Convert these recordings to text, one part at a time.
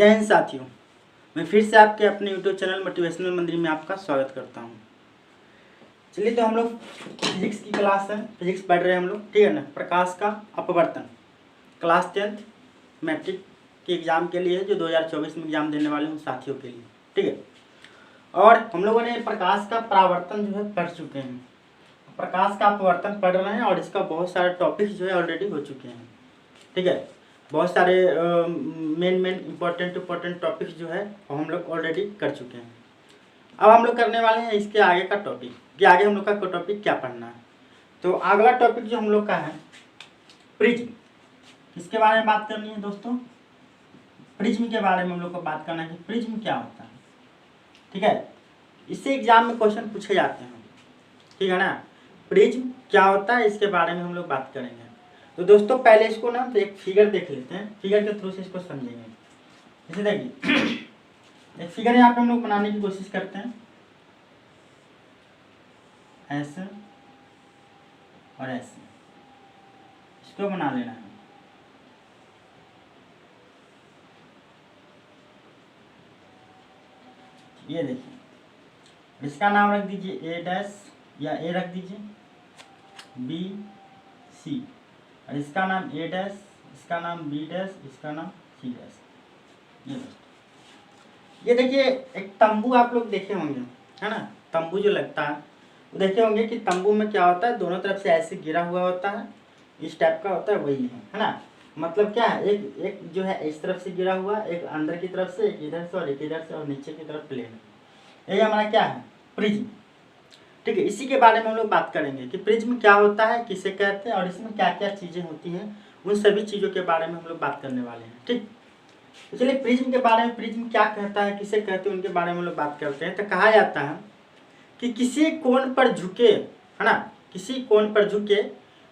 जय हिंद साथियों, मैं फिर से आपके अपने यूट्यूब चैनल मोटिवेशनल मंदिर में आपका स्वागत करता हूं। चलिए, तो हम लोग फिजिक्स की क्लास है, फिजिक्स पढ़ रहे हैं हम लोग, ठीक है ना। प्रकाश का अपवर्तन, क्लास 10th मैट्रिक के एग्ज़ाम के लिए, जो 2024 में एग्ज़ाम देने वाले उन साथियों के लिए, ठीक है। और हम लोगों ने प्रकाश का परावर्तन जो है पढ़ चुके हैं, प्रकाश का अपवर्तन पढ़ रहे हैं और इसका बहुत सारे टॉपिक्स जो है ऑलरेडी हो चुके हैं, ठीक है। बहुत सारे मेन इम्पोर्टेंट टॉपिक्स जो है वो हम लोग ऑलरेडी कर चुके हैं। अब हम लोग करने वाले हैं इसके आगे का टॉपिक, कि आगे हम लोग का टॉपिक क्या पढ़ना है। तो अगला टॉपिक जो हम लोग का है प्रिज्म, इसके बारे में बात करनी है दोस्तों। प्रिज्म के बारे में हम लोग को बात करना है कि प्रिज्म क्या होता है, ठीक है। इससे एग्जाम में क्वेश्चन पूछे जाते हैं, ठीक है ना। प्रिज्म क्या होता है इसके बारे में हम लोग बात करेंगे। तो दोस्तों पहले इसको ना तो एक फिगर देख लेते हैं, फिगर के थ्रू से इसको समझेंगे। जैसे देखिए, एक फिगर यहाँ पे हम लोग बनाने की कोशिश करते हैं, ऐसे और ऐसे, इसको बना लेना है। ये देखिए, इसका नाम रख दीजिए ए डैश, या ए रख दीजिए बी सी, और इसका नाम ए डैश, इसका नाम बी डैश, इसका नाम सी डैश। ये दोस्तों, ये देखिए एक तंबू आप लोग देखे होंगे, है ना। तंबू जो लगता है वो देखे होंगे कि तंबू में क्या होता है, दोनों तरफ से ऐसे गिरा हुआ होता है, इस टाइप का होता है, वही है ना। मतलब क्या है, एक जो है इस तरफ से गिरा हुआ, एक अंदर की तरफ से, एक इधर से और एक इधर से, और नीचे की तरफ प्लेन है। ये हमारा क्या है, प्रिज्म, ठीक है। इसी के बारे में हम लोग बात करेंगे कि प्रिज्म क्या होता है, किसे कहते हैं, और इसमें क्या क्या चीज़ें होती हैं, उन सभी चीज़ों के बारे में हम लोग बात करने वाले हैं, ठीक। तो चलिए, प्रिज्म के बारे में, प्रिज्म क्या कहता है, किसे कहते हैं, उनके बारे में हम लोग बात करते हैं। तो कहा जाता है कि किसी कोण पर झुके, है ना, किसी कोण पर झुके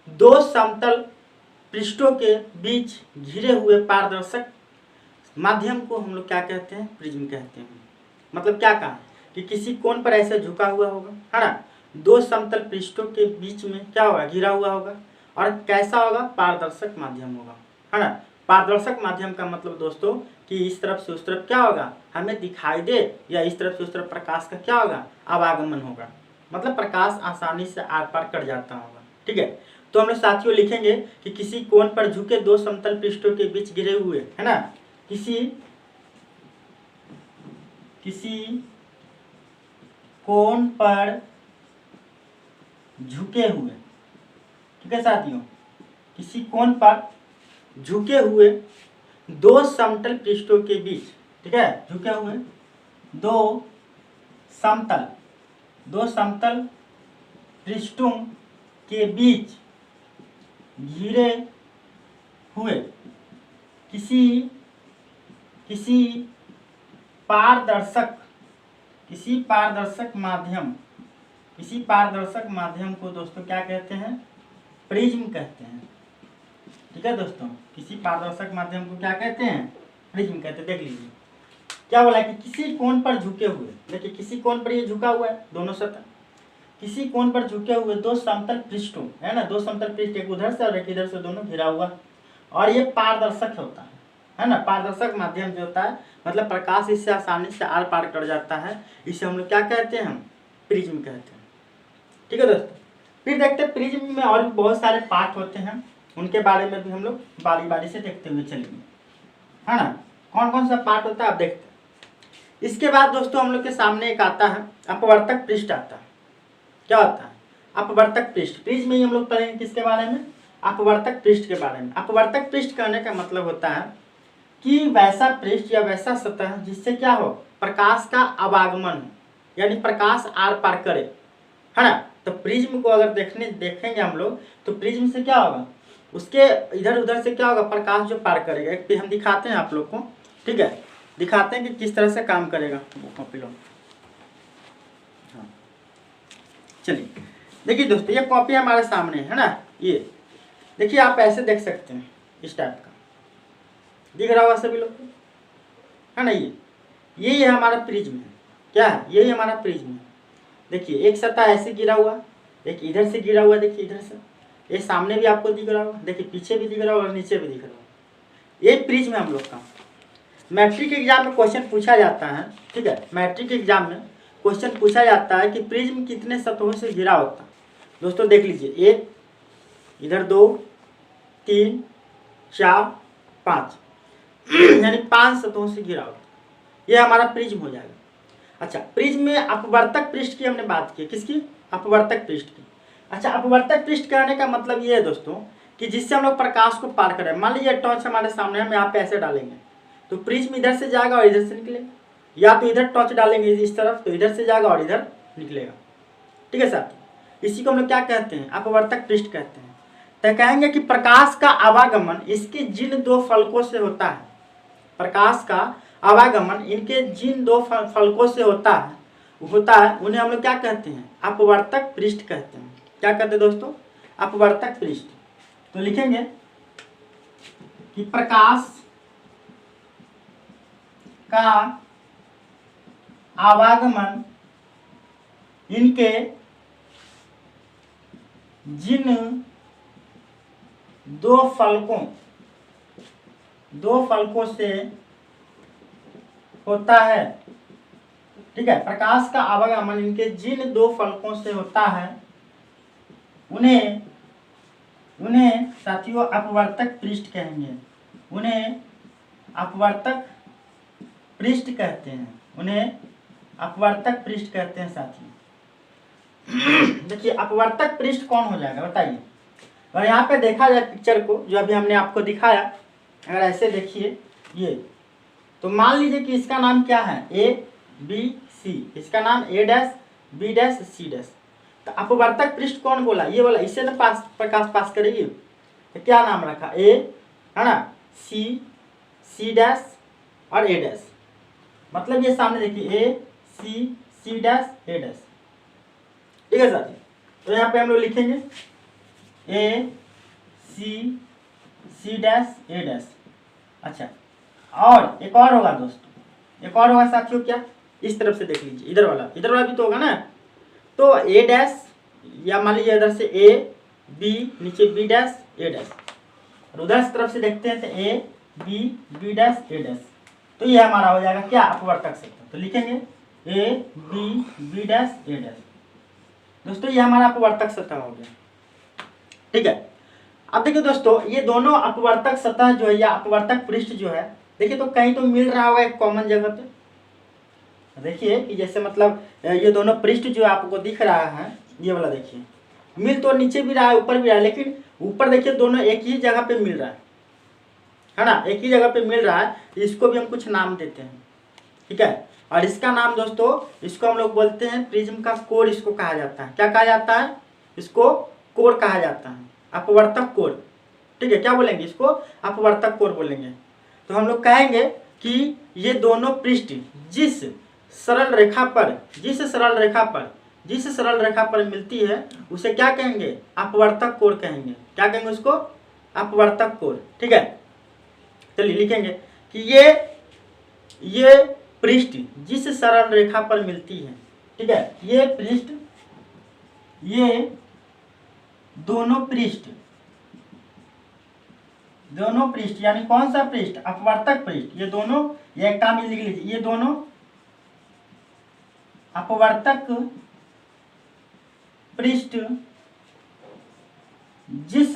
दो समतल पृष्ठों के बीच घिरे हुए पारदर्शक माध्यम को हम लोग क्या कहते हैं, प्रिज्म कहते हैं। मतलब क्या कहा कि किसी कोण पर ऐसे झुका हुआ होगा, है ना, दो समतल पृष्ठों के बीच में क्या होगा, घिरा हुआ होगा, और कैसा होगा, पारदर्शक माध्यम होगा, है ना। पारदर्शक माध्यम का मतलब दोस्तों कि इस तरफ से उस तरफ क्या होगा, हमें दिखाई दे, या इस तरफ से उस तरफ प्रकाश का क्या होगा, आवागमन होगा। मतलब प्रकाश आसानी से आर पार कर जाता होगा, ठीक है। तो हम लोग साथियों लिखेंगे कि किसी कोण पर झुके दो समतल पृष्ठों के बीच घिरे हुए, है ना, किसी कोण पर झुके हुए, ठीक है साथियों, किसी कोण पर झुके हुए दो समतल पृष्ठों के बीच, ठीक है, झुके हुए दो समतल पृष्ठों के बीच घिरे हुए किसी पारदर्शक माध्यम को दोस्तों क्या कहते हैं, प्रिज्म कहते हैं, ठीक है दोस्तों। किसी पारदर्शक माध्यम को क्या कहते हैं, प्रिज्म कहते हैं। देख लीजिए क्या बोला कि किसी कोण पर झुके हुए, देखिए किसी कोण पर ये झुका हुआ है, दोनों सतह, किसी कोण पर झुके हुए दो समतल पृष्ठों, है ना, दो समतल पृष्ठ, एक उधर से और एक इधर से, दोनों घिरा हुआ, और ये पारदर्शक होता है ना। पारदर्शक माध्यम जो होता है मतलब प्रकाश इससे आसानी से आर पार कर जाता है, इसे हम लोग क्या कहते हैं, हम प्रिज्म कहते हैं, ठीक है दोस्तों। फिर देखते हैं प्रिज्म में और भी बहुत सारे पार्ट होते हैं, उनके बारे में भी हम लोग बारी बारी से देखते हुए चलेंगे, है ना। कौन कौन सा पार्ट होता है आप देखते हैं। इसके बाद दोस्तों हम लोग के सामने एक आता है अपवर्तक पृष्ठ आता है। क्या होता है, अपवर्तक पृष्ठ। प्रिज्म में ही हम लोग पढ़ेंगे किसके बारे में, अपवर्तक पृष्ठ के बारे में। अपवर्तक पृष्ठ कहने का मतलब होता है कि वैसा पृष्ठ या वैसा सतह जिससे क्या हो, प्रकाश का आवागमन हो, यानी प्रकाश आर पार करे, है ना। तो प्रिज्म को अगर देखेंगे हम लोग, तो प्रिज्म से क्या होगा, उसके इधर उधर से क्या होगा, प्रकाश जो पार करेगा। एक हम दिखाते हैं आप लोग को, ठीक है, दिखाते हैं कि किस तरह से काम करेगा। कॉपी लो, हाँ चलिए देखिए दोस्तों, ये कॉपी हमारे सामने है ना। ये देखिए, आप ऐसे देख सकते हैं, इस टाइप का दिख रहा होगा सभी लोग को, है ना। ये है हमारा प्रिज्म है, क्या है, यही हमारा प्रिज्म है। देखिए एक सतह ऐसे गिरा हुआ, एक इधर से गिरा हुआ, देखिए इधर से, ये सामने भी आपको दिख रहा होगा, देखिए पीछे भी दिख रहा होगा और नीचे भी दिख रहा होगा। ये प्रिज्म है हम लोग का। मैट्रिक एग्जाम में क्वेश्चन पूछा जाता है, ठीक है, मैट्रिक एग्जाम में क्वेश्चन पूछा जाता है कि प्रिज्म कितने सतहों से घिरा होता है। दोस्तों देख लीजिए, 1, इधर 2, 3, 4, 5 यानी 5 सतहों से घिरा होता है। यह हमारा प्रिज्म हो जाएगा। अच्छा, प्रिज्म में अपवर्तक पृष्ठ की हमने बात की, किसकी? अपवर्तक पृष्ठ की। अच्छा, अपवर्तक पृष्ठ कहने का मतलब ये है दोस्तों कि जिससे हम लोग प्रकाश को पार करें। मान लीजिए टॉर्च हमारे सामने, हम यहाँ पे ऐसे डालेंगे तो प्रिज्म इधर से जाएगा और इधर से निकलेगा, या तो इधर टॉर्च डालेंगे इस तरफ तो इधर से जाएगा और इधर निकलेगा। ठीक है साथी, इसी को हम लोग क्या कहते हैं? अपवर्तक पृष्ठ कहते हैं। तो कहेंगे कि प्रकाश का आवागमन इसके जिन 2 फलकों से होता है, प्रकाश का आवागमन इनके जिन 2 फलकों से होता है उन्हें हम लोग क्या कहते हैं? अपवर्तक पृष्ठ कहते हैं। क्या कहते हैं दोस्तों? अपवर्तक पृष्ठ। तो लिखेंगे कि प्रकाश का आवागमन इनके जिन 2 फलकों से होता है, ठीक है, प्रकाश का आवागमन इनके जिन 2 फलकों से होता है उन्हें साथियों अपवर्तक पृष्ठ कहेंगे। उन्हें अपवर्तक पृष्ठ कहते हैं। उन्हें अपवर्तक पृष्ठ कहते हैं साथियों। देखिए अपवर्तक पृष्ठ कौन हो जाएगा बताइए। और यहाँ पे देखा जाए पिक्चर को जो अभी हमने आपको दिखाया, अगर ऐसे देखिए ये, तो मान लीजिए कि इसका नाम क्या है? ए बी सी, इसका नाम A dash B dash C dash. तो अपवर्तक पृष्ठ कौन बोला? ये बोला, इससे ना प्रकाश पास करेगी। तो क्या नाम रखा? ए, है ना, सी डैश और ए डैश। मतलब ये सामने देखिए ए सी डैश ए डैश। ठीक है साथी, तो यहाँ पे हम लोग लिखेंगे ए सी डैश ए डैश। अच्छा, और एक और होगा दोस्तों, एक और होगा साथियों, क्या? इस तरफ से देख लीजिए, इधर वाला भी तो होगा ना। तो ए डैश, या मान लीजिए इधर से ए बी, नीचे बी डैश ए डैश, और उधर से तरफ से देखते हैं तो A B dash A dash. तो ये हमारा हो जाएगा क्या? अपवर्तक सतह। तो लिखेंगे A B dash A dash. दोस्तों ये हमारा अपवर्तक सतह हो गया। ठीक है, अब देखिए दोस्तों, ये दोनों अपवर्तक सतह जो है या अपवर्तक पृष्ठ जो है, देखिए तो कहीं तो मिल रहा होगा एक कॉमन जगह पे। देखिए कि जैसे मतलब ये दोनों पृष्ठ जो आपको दिख रहा है, ये वाला देखिए, मिल तो नीचे भी रहा है ऊपर भी रहा है, लेकिन ऊपर देखिए दोनों एक ही जगह पे मिल रहा है ना, एक ही जगह पे मिल रहा है। इसको भी हम कुछ नाम देते हैं, ठीक है। और इसका नाम दोस्तों, इसको हम लोग बोलते हैं प्रिज्म का कोर, इसको कहा जाता है। क्या कहा जाता है? इसको कोर कहा जाता है, अपवर्तक कोर। ठीक है, क्या बोलेंगे इसको? अपवर्तक कोर बोलेंगे। तो हम लोग कहेंगे कि ये दोनों पृष्ठ जिस सरल रेखा पर मिलती है उसे क्या कहेंगे? अपवर्तक कोर कहेंगे। क्या कहेंगे उसको? अपवर्तक कोर। ठीक है, चलिए लिखेंगे कि ये पृष्ठ जिस सरल रेखा पर मिलती है, ठीक है, ये दोनों पृष्ठ यानी कौन सा पृष्ठ? अपवर्तक पृष्ठ। ये दोनों, ये एक काम लिख लीजिए, ये दोनों अपवर्तक पृष्ठ जिस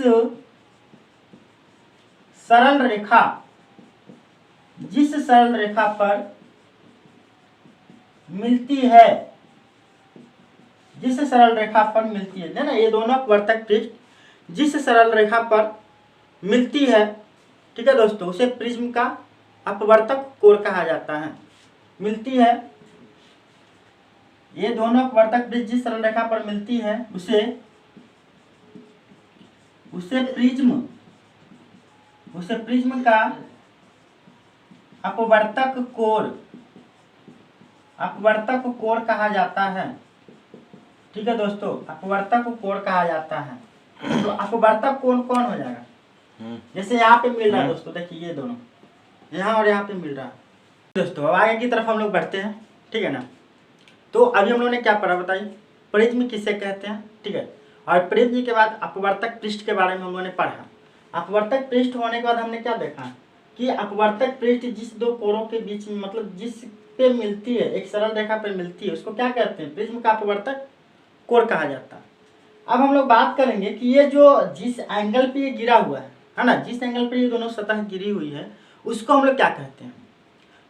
सरल रेखा पर मिलती है, ना, ये दोनों अपवर्तक पृष्ठ जिस सरल रेखा पर मिलती है, ठीक है दोस्तों, उसे प्रिज्म का अपवर्तक कोर कहा जाता है। मिलती है, ये दोनों अपवर्तक पृष्ठ जिस सरल रेखा पर मिलती है उसे प्रिज्म का अपवर्तक कोर कहा जाता है। ठीक है दोस्तों, अपवर्तक कोर कहा जाता है। तो अपवर्तक कोण कौन हो जाएगा? जैसे यहाँ पे मिल रहा है दोस्तों, देखिए ये दोनों यहाँ और यहाँ पे मिल रहा है दोस्तों। अब आगे की तरफ हम लोग बढ़ते हैं, ठीक है ना। तो अभी हम लोगों ने क्या पढ़ा बताइए? प्रिज्म किसे कहते हैं, ठीक है। और प्रिज्म के बाद अपवर्तक पृष्ठ के बारे में हम लोगों ने पढ़ा। अपवर्तक पृष्ठ होने के बाद हमने क्या देखा? कि अपवर्तक पृष्ठ जिस दो कोणों के बीच में मतलब जिस पे मिलती है, एक सरल रेखा पर मिलती है, उसको क्या कहते हैं? प्रिज्म का अपवर्तक कोण कहा जाता है। अब हम लोग बात करेंगे कि ये जो जिस एंगल पे ये गिरा हुआ है ना, जिस एंगल पे ये दोनों सतह गिरी हुई है उसको हम लोग क्या कहते हैं?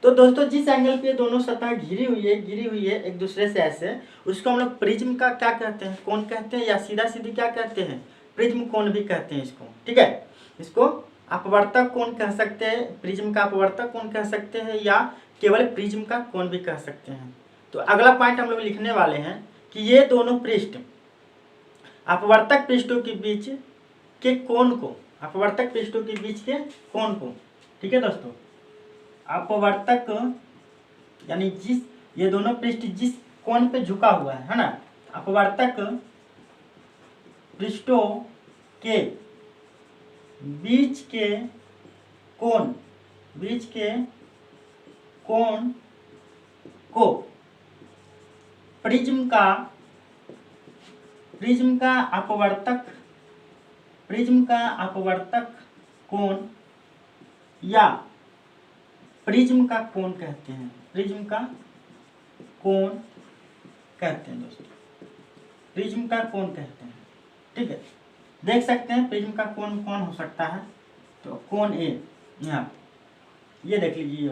तो दोस्तों जिस एंगल पे ये दोनों सतह गिरी हुई है एक दूसरे से ऐसे, उसको हम लोग प्रिज्म का क्या कहते हैं? कोण कहते हैं, या सीधा सीधी क्या कहते हैं? प्रिज्म कोण भी कहते हैं इसको। ठीक है, इसको अपवर्तक कोण कह सकते हैं, प्रिज्म का अपवर्तक कोण कह सकते हैं, या केवल प्रिज्म का कोण भी कह सकते हैं। तो अगला पॉइंट हम लोग लिखने वाले हैं कि ये दोनों पृष्ठ अपवर्तक पृष्ठों के बीच के कोण को, अपवर्तक पृष्ठों के बीच के कोण को, ठीक है दोस्तों, अपवर्तक यानी जिस ये दोनों पृष्ठ जिस कोण पे झुका हुआ है ना, अपवर्तक पृष्ठों के बीच के कोण को प्रिज्म का अपवर्तक कोण या प्रिज्म का कोण कहते हैं। प्रिज्म का कोण कहते हैं दोस्तों, प्रिज्म का कोण कहते हैं। ठीक है, देख सकते हैं प्रिज्म का कोण कौन हो सकता है? तो कोण ए, यहाँ ये देख लीजिए,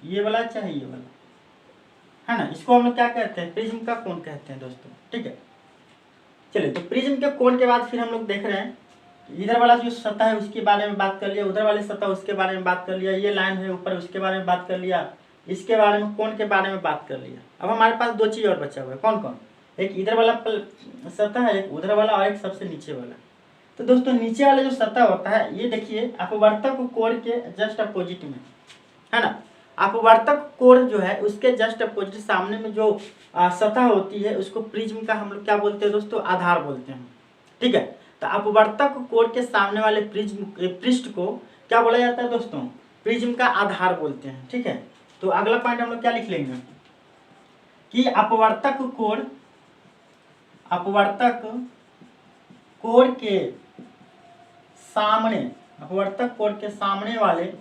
ये वाला चाहे ये वाला, है ना, इसको हम लोग क्या कहते हैं? प्रिज्म का कोण कहते हैं दोस्तों। ठीक है, चलिए, तो प्रिज्म के कोण के बाद फिर हम लोग देख रहे हैं इधर वाला जो सतह है उसके बारे में बात कर लिया, उधर वाले सतह उसके बारे में बात कर लिया, ये लाइन है ऊपर उसके बारे में बात कर लिया, इसके बारे में कोण के बारे में बात कर लिया। अब हमारे पास दो चीज और बचा हुआ है, कौन कौन? एक इधर वाला सतह है, एक उधर वाला, और एक सबसे नीचे वाला। तो दोस्तों नीचे वाला जो सतह होता है ये देखिए अपवर्तक कोण के जस्ट अपोजिट में, है ना, अपवर्तक कोण जो है उसके जस्ट अपोजिट सामने में जो सतह होती है उसको प्रिज्म का हम लोग क्या बोलते हैं दोस्तों? आधार बोलते हैं। ठीक है, तो अपवर्तक कोण के सामने वाले पृष्ठ को क्या बोला जाता है दोस्तों? प्रिज्म का आधार बोलते हैं। ठीक है, तो अगला पॉइंट हम लोग क्या लिख लेंगे कि अपवर्तक कोण के सामने वाले, है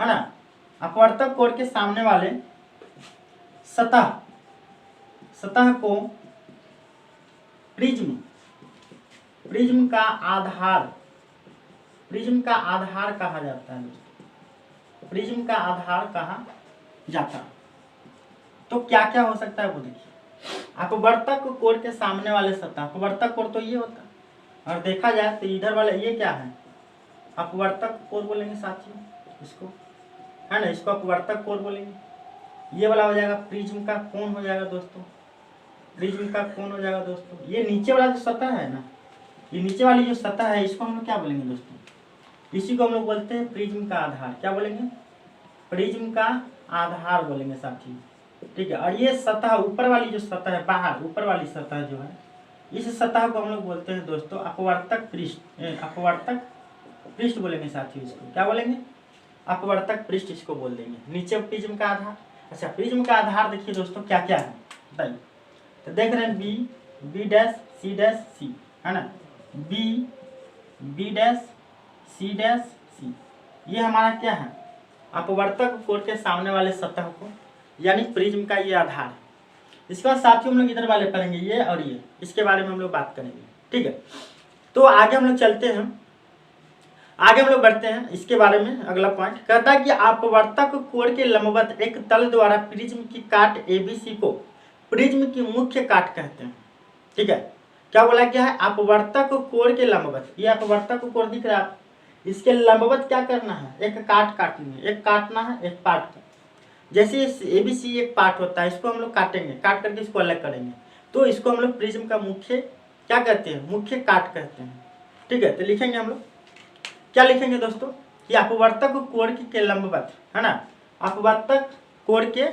ना, अपवर्तक कोण के सामने वाले सतह को प्रिज्म का आधार कहा जाता है। प्रिज्म का आधार कहा जाता है। तो क्या क्या हो सकता है वो देखिए, अपवर्तक कोण के सामने वाले सतह, अपवर्तक कोण तो ये होता है, और देखा जाए तो इधर वाला ये क्या है? अपवर्तक कोण बोलेंगे साथियों इसको, है ना, इसको अपवर्तक कोण बोलेंगे। ये वाला हो जाएगा प्रिज्म का कोण हो जाएगा दोस्तों, प्रिज्म का कोण हो जाएगा दोस्तों। ये नीचे वाला जो सतह है ना, ये नीचे वाली जो सतह है इसको हम लोग क्या बोलेंगे दोस्तों? इसी को हम लोग बोलते हैं प्रिज्म का आधार। क्या बोलेंगे? प्रिज्म का आधार बोलेंगे साथियों। ठीक है, और ये सतह ऊपर वाली जो सतह है, बाहर ऊपर वाली सतह जो है, इस सतह को हम लोग बोलते हैं दोस्तों अपवर्तक पृष्ठ बोलेंगे साथियों। इसको क्या बोलेंगे? अपवर्तक पृष्ठ इसको बोल देंगे। नीचे प्रिज्म का आधार। अच्छा, प्रिज्म का आधार देखिए दोस्तों क्या क्या है बताइए। तो देख रहे हैं बी डैश सी, है ना, बी डैश सी, ये हमारा क्या है? अपवर्तक कोण के सामने वाले सतह को, यानी प्रिज्म का ये आधार है। इसके बाद साथियों हम लोग इधर वाले पढ़ेंगे, ये और ये, इसके बारे में हम लोग बात करेंगे। ठीक है, तो आगे हम लोग चलते हैं, आगे हम लोग बढ़ते हैं इसके बारे में। अगला पॉइंट कहता है कि अपवर्तक कोण के लंबवत एक तल द्वारा प्रिज्म की काट ABC को प्रिज्म की मुख्य काट कहते हैं। ठीक है, क्या बोला गया है? अपवर्तक कोण के लंबवत, ये अपवर्तक कोण दिख रहा है, इसके लंबवत क्या करना है? एक काट काटनी है, एक काटना है, एक पार्ट। जैसे ABC एक पार्ट होता है, इसको हम लोग काटेंगे, काट करके इसको अलग करेंगे, तो इसको हम लोग प्रिज्म का मुख्य क्या कहते हैं? मुख्य काट कहते हैं। ठीक है, तो लिखेंगे हम लोग, क्या लिखेंगे दोस्तों? कि अपवर्तक कोण के लंबवत, है ना, अपवर्तक कोण के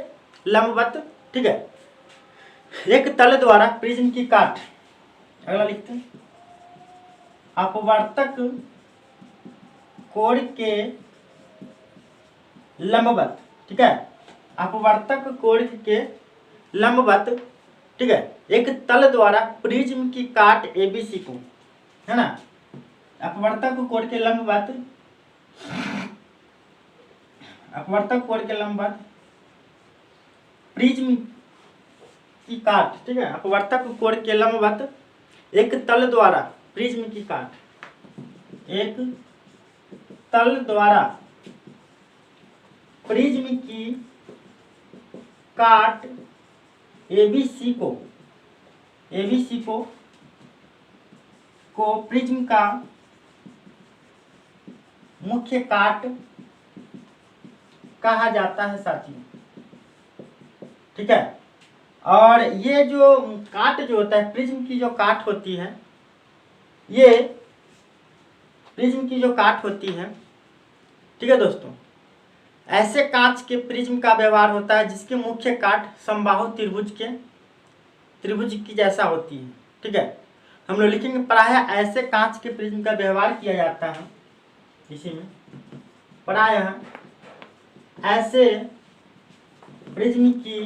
लंबवत, ठीक है, एक तल द्वारा प्रिज्म की काट। अगला लिखते हैं, अपवर्तक कोण के लंबवत, ठीक है, अपवर्तक कोण के लंबवत, ठीक है, एक तल द्वारा प्रिज्म की काट ABC को, है ना, अपवर्तक कोण के लंबवत अपवर्तक कोण के लंबवत प्रिज्म की काट, ठीक है, अपवर्तक कोण के लंबवत एक तल द्वारा प्रिज्म की काट, एक तल द्वारा प्रिज्म की काट एबीसी को प्रिज्म का मुख्य काट कहा जाता है साथियों, ठीक है। और ये जो काट जो होता है, प्रिज्म की जो काट होती है, ये प्रिज्म की जो काट होती है, ठीक है दोस्तों, ऐसे कांच के प्रिज्म का व्यवहार होता है जिसके मुख्य काट समबाहु त्रिभुज की जैसा होती है, ठीक है। हम लोग लिखेंगे प्रायः ऐसे कांच के प्रिज्म का व्यवहार किया जाता है, इसी में प्रायः ऐसे प्रिज्म की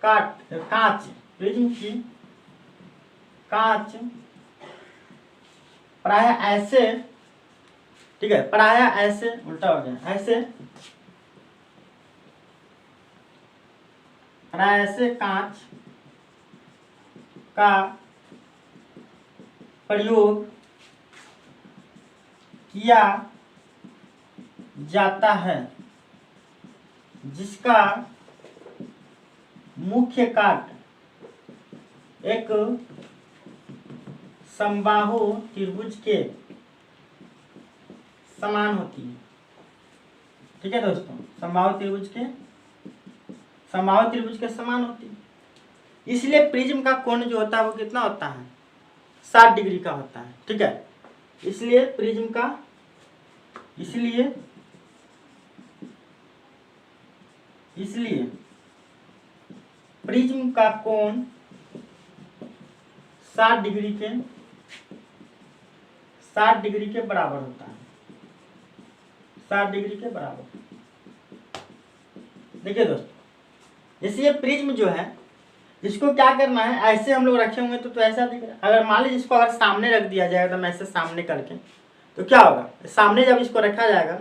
कांच प्रायः ऐसे, ठीक है, प्रायः ऐसे उल्टा हो गया, ऐसे प्रायः ऐसे कांच का प्रयोग किया जाता है जिसका मुख्य काट एक समबाहु त्रिभुज के समान होती है, ठीक है दोस्तों, समबाहु त्रिभुज के समान होती है। इसलिए प्रिज्म का कोण जो होता है वो कितना होता है, 60 डिग्री का होता है, ठीक है। इसलिए प्रिज्म का कोण 60 डिग्री के बराबर होता है, 60 डिग्री के बराबर। देखिए दोस्तों, जैसे ये प्रिज्म जो है, जिसको क्या करना है, ऐसे हम लोग रखे होंगे तो ऐसा दिख रहा है। अगर मान लीजिए इसको अगर सामने रख दिया जाएगा, तो ऐसे सामने करके, तो क्या होगा, सामने जब इसको रखा जाएगा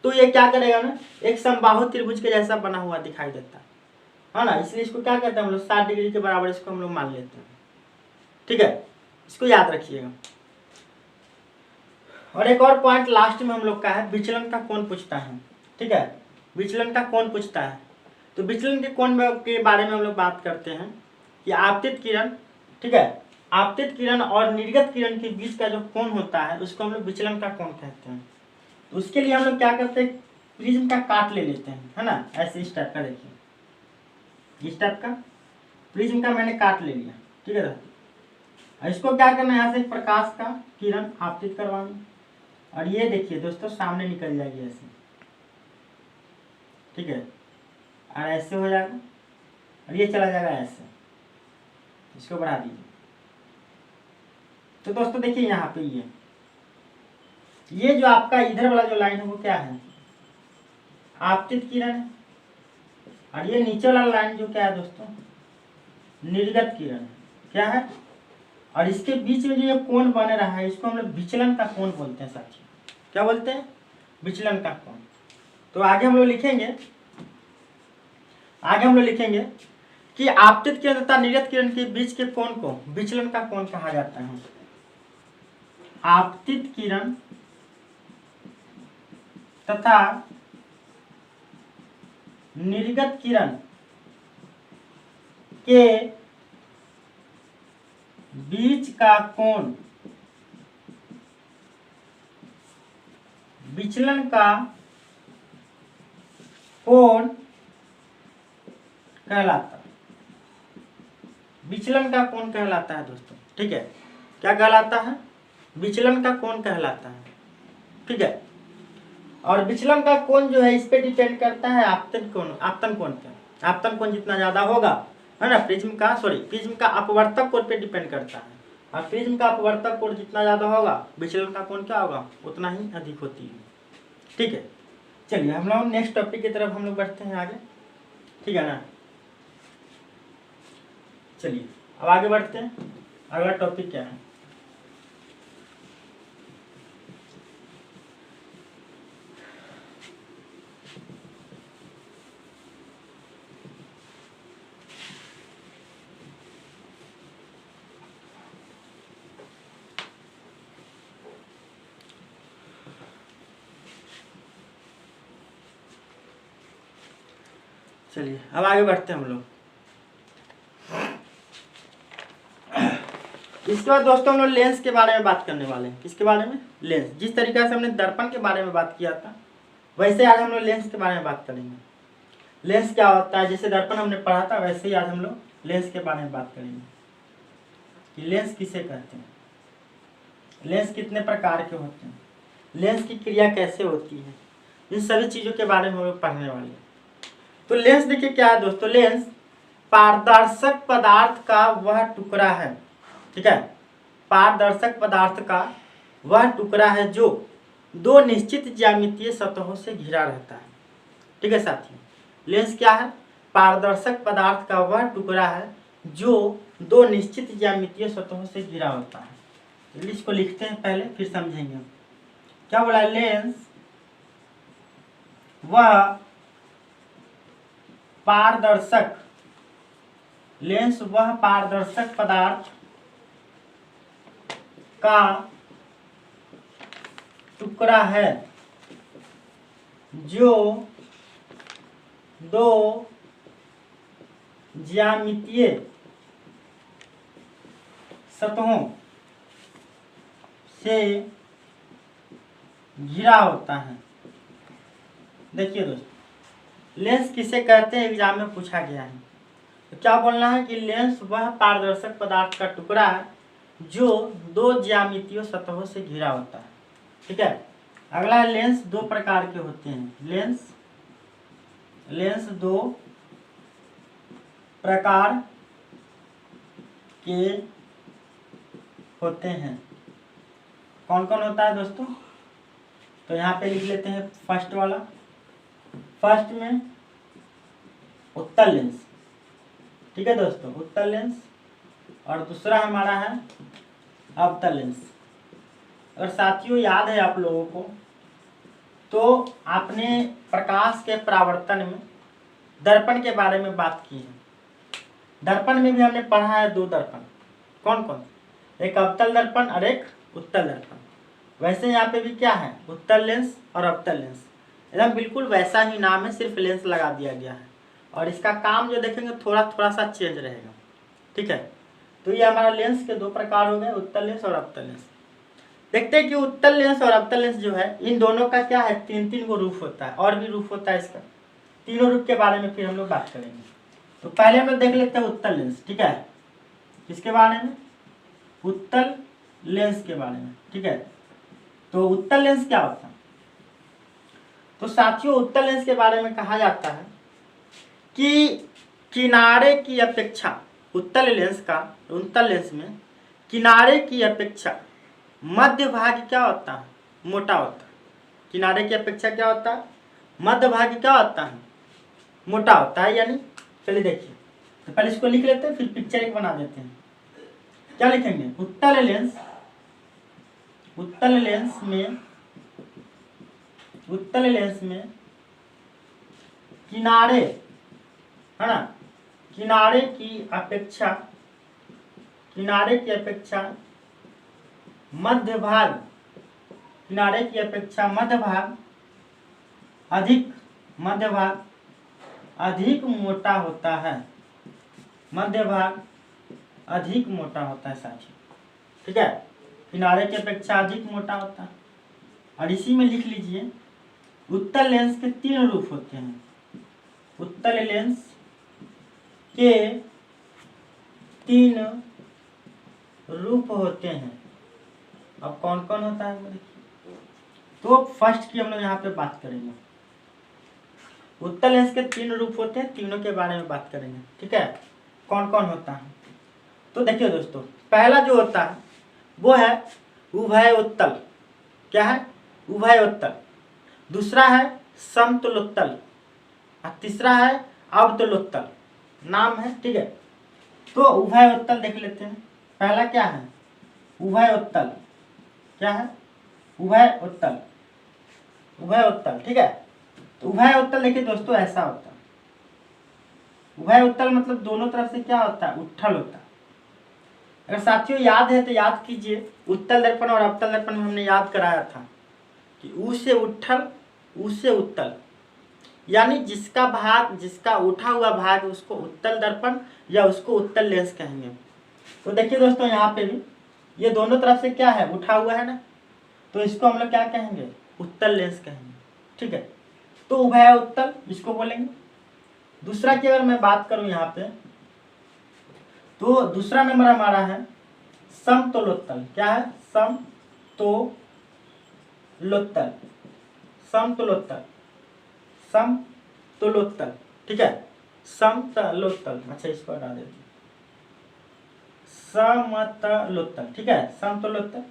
तो ये क्या करेगा ना, एक समबाहु त्रिभुज के जैसा बना हुआ दिखाई देता है ना। इसलिए इसको क्या करते हैं हम लोग, 60 डिग्री के बराबर इसको हम लोग मान लेते हैं, ठीक है। इसको याद रखिएगा। और एक और पॉइंट लास्ट में हम लोग का है, विचलन का कोण पूछता है, ठीक है, विचलन का कोण पूछता है। तो विचलन के कोण के बारे में हम लोग बात करते हैं कि आपतित किरण, ठीक है, आपतित किरण और निर्गत किरण के बीच का जो कोण होता है उसको हम लोग विचलन का कोण कहते हैं। तो उसके लिए हम लोग क्या करते हैं, प्रिज्म का काट ले लेते हैं, है ना, ऐसे इस टाइप का, देखिए इस टाइप का प्रिज्म का मैंने काट ले लिया, ठीक है। इसको क्या करना है, यहाँ से प्रकाश का किरण आपतित करवाना, और ये देखिए दोस्तों सामने निकल जाएगी ऐसे, ठीक है, और ऐसे हो जाएगा, और ये चला जाएगा ऐसे, इसको बढ़ा दीजिए। तो दोस्तों देखिए यहाँ पे ये जो आपका इधर वाला जो लाइन है वो क्या है, आपतित किरण है, और ये नीचे वाला लाइन जो क्या है दोस्तों, निर्गत किरण है, क्या है। और इसके बीच में जो ये कोण बन रहा है इसको हम लोग विचलन का कोण बोलते हैं साथियों, क्या बोलते हैं, विचलन का कोण। तो आगे हम लोग लिखेंगे कि आपतित किरण तथा निर्गत किरण के बीच के कोण को विचलन का कोण कहा जाता है। आपतित किरण तथा निर्गत किरण के बीच का कोण विचलन का कोण कहलाता है, विचलन का कोण कहलाता है दोस्तों, ठीक है। क्या कहलाता है, विचलन का कोण कहलाता है, ठीक है। और विचलन का कोण जो है इस पे डिपेंड करता है आपतन कोण पे। आपतन कोण जितना ज्यादा होगा, है ना, प्रिज्म का अपवर्तक कोण पे डिपेंड करता है, और प्रिज्म का अपवर्तक कोण जितना ज्यादा होगा विचलन का कोण क्या होगा, उतना ही अधिक होती है, ठीक है। चलिए हम लोग नेक्स्ट टॉपिक की तरफ हम लोग बढ़ते हैं आगे, ठीक है ना। चलिए अब आगे बढ़ते हैं, अगला टॉपिक क्या है, चलिए अब आगे बढ़ते हैं हम लोग। इसके बाद दोस्तों हम लोग लेंस के बारे में बात करने वाले हैं। किसके बारे में? लेंस। जिस तरीके से हमने दर्पण के बारे में बात किया था वैसे आज हम लोग लेंस के बारे में बात करेंगे। लेंस क्या होता है, जैसे दर्पण हमने पढ़ा था वैसे ही आज हम लोग लेंस के बारे में बात करेंगे कि लेंस किसे कहते हैं, लेंस कितने प्रकार के होते हैं, लेंस की क्रिया कैसे होती है, इन सभी चीज़ों के बारे में हम लोग पढ़ने वाले हैं। तो लेंस देखिए क्या है दोस्तों, लेंस पारदर्शक पदार्थ का वह टुकड़ा है, ठीक है, पारदर्शक पदार्थ का वह टुकड़ा है जो दो निश्चित ज्यामितीय सतहों से घिरा रहता है। ठीक है साथियों, लेंस क्या है? पारदर्शक पदार्थ का वह टुकड़ा है जो दो निश्चित ज्यामितीय सतहों से घिरा होता है। इसको लिखते हैं पहले फिर समझेंगे। क्या बोला? लेंस वह पारदर्शक, लेंस वह पारदर्शक पदार्थ का टुकड़ा है जो दो ज्यामितीय सतहों से घिरा होता है। देखिए दोस्तों, लेंस किसे कहते हैं एग्जाम में पूछा गया है। तो क्या बोलना है कि लेंस वह पारदर्शक पदार्थ का टुकड़ा है जो दो ज्यामितीय सतहों से घिरा होता है। ठीक है, अगला है लेंस दो प्रकार के होते हैं। लेंस दो प्रकार के होते हैं। कौन कौन होता है दोस्तों? तो यहाँ पे लिख लेते हैं फर्स्ट वाला। फर्स्ट में उत्तल लेंस, ठीक है दोस्तों, उत्तल लेंस। और दूसरा हमारा है अवतल लेंस। अगर साथियों याद है आप लोगों को तो आपने प्रकाश के परावर्तन में दर्पण के बारे में बात की है। दर्पण में भी हमने पढ़ा है दो दर्पण। कौन कौन? एक अवतल दर्पण और एक उत्तल दर्पण। वैसे यहाँ पे भी क्या है? उत्तल लेंस और अवतल लेंस। एकदम बिल्कुल वैसा ही नाम है, सिर्फ लेंस लगा दिया गया है और इसका काम जो देखेंगे थोड़ा थोड़ा सा चेंज रहेगा। ठीक है, तो ये हमारा लेंस के दो प्रकार हो गए, उत्तल लेंस और अवतल लेंस। देखते हैं कि उत्तल लेंस और अवतल लेंस जो है इन दोनों का क्या है, तीन तीन को रूप होता है, और भी रूप होता है इसका। तीनों रूप के बारे में फिर हम लोग बात करेंगे। तो पहले हम लोग देख लेते हैं उत्तल लेंस। ठीक है, किसके बारे में? उत्तल लेंस के बारे में। ठीक है, तो उत्तल लेंस क्या होता है? तो साथियों उत्तल लेंस के बारे में कहा जाता है कि किनारे की अपेक्षा, उत्तल लेंस में किनारे की अपेक्षा मध्य भाग क्या होता है? मोटा होता है। किनारे की अपेक्षा क्या होता है? मध्य भाग क्या होता है? मोटा होता है। यानी चलिए देखिए, तो पहले इसको लिख लेते हैं फिर पिक्चर एक बना देते हैं। क्या लिखेंगे? उत्तल लेंस में किनारे, है ना, किनारे की अपेक्षा मध्य भाग अधिक मोटा होता है। मध्य भाग अधिक मोटा होता है साथियों। ठीक है, किनारे की अपेक्षा अधिक मोटा होता है। और इसी में लिख लीजिए उत्तल लेंस के तीन रूप होते हैं। उत्तल लेंस के तीन रूप होते हैं। अब कौन कौन होता है देखिए। तो फर्स्ट की हम लोग यहाँ पे बात करेंगे। उत्तल लेंस के तीन रूप होते हैं, तीनों के बारे में बात करेंगे। ठीक है, कौन कौन होता है? तो देखिए दोस्तों, पहला जो होता है वो है उभय उत्तल। क्या है? उभय उत्तल। दूसरा है समतुलोत्तल और तीसरा है अवतलोत्तल, नाम है। ठीक है, तो उभय उत्तल देख लेते हैं। पहला क्या है? उभय उत्तल। क्या है? उभय उत्तल। ठीक है, तो उभय उत्तल देखिए दोस्तों ऐसा होता है। उभय उत्तल मतलब दोनों तरफ से क्या होता है? उत्तल होता है। अगर साथियों याद है तो याद कीजिए, उत्तल दर्पण और अवतल दर्पण में हमने याद कराया था कि ऊ से उत्तल यानी जिसका भाग, जिसका उठा हुआ भाग उसको उत्तल दर्पण या उसको उत्तल लेंस कहेंगे। तो देखिए दोस्तों यहाँ पे भी ये दोनों तरफ से क्या है, उठा हुआ है ना, तो इसको हम लोग क्या कहेंगे, उत्तल लेंस कहेंगे। ठीक है, तो उभय उत्तल इसको बोलेंगे। दूसरा की अगर मैं बात करूं यहाँ पे, तो दूसरा नंबर हमारा है समतुलोत्तल। क्या है, समतुलोत्तल, समतुलोत्तल, समतुलोत्तल। ठीक है, समतलोत्तल, अच्छा इसको हटा देते हैं, समतलोत्तल। ठीक है, समतलोत्तल।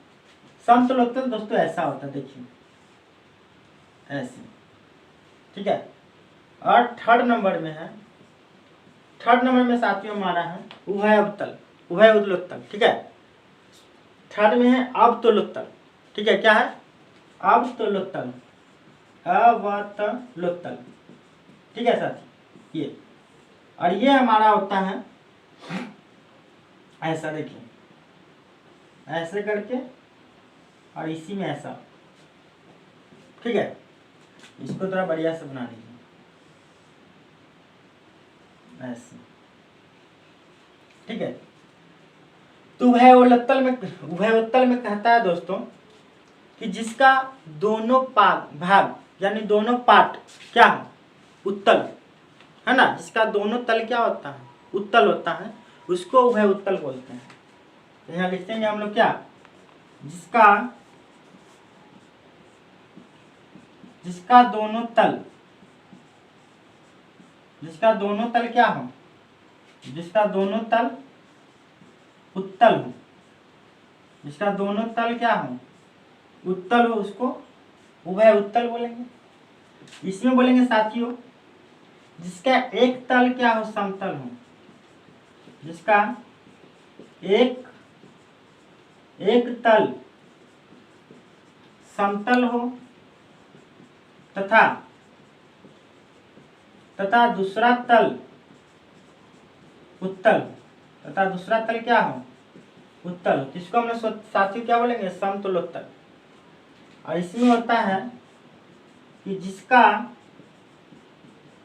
समतलोत्तल दोस्तों ऐसा होता है, देखिए ऐसे। ठीक है, और थर्ड नंबर में है, थर्ड नंबर में साथियों हमारा है उभय अवतल, उभय उतलोत्तल। ठीक है, थर्ड में है अवतलोत्तल। ठीक है, क्या है, अवतलोत्तल, अवतलोत्तल। ठीक है साथी, ये और ये हमारा होता है ऐसा, देखिए ऐसे करके और इसी में ऐसा। ठीक है, इसको थोड़ा बढ़िया से बना लीजिए ऐसे। ठीक है, तो उभयोत्तल में कहता है दोस्तों कि जिसका दोनों भाग यानी दोनों पार्ट क्या है, उत्तल है ना, जिसका दोनों तल क्या होता है, उत्तल होता है, उसको उभय उत्तल बोलते हैं। तो यहाँ लिखेंगे हम लोग क्या, जिसका जिसका दोनों तल, जिसका दोनों तल क्या हो, जिसका दोनों तल उत्तल हो, जिसका दोनों तल क्या हो, उत्तल हो, उसको उभय उत्तल बोलेंगे। इसमें बोलेंगे साथियों जिसका एक तल क्या हो, समतल हो, जिसका एक तल समतल हो तथा दूसरा तल उत्तल, तथा दूसरा तल क्या हो, उत्तल हो, जिसको हम लोग साथियों क्या बोलेंगे, समतुलोत्तल। और इसमें होता है कि जिसका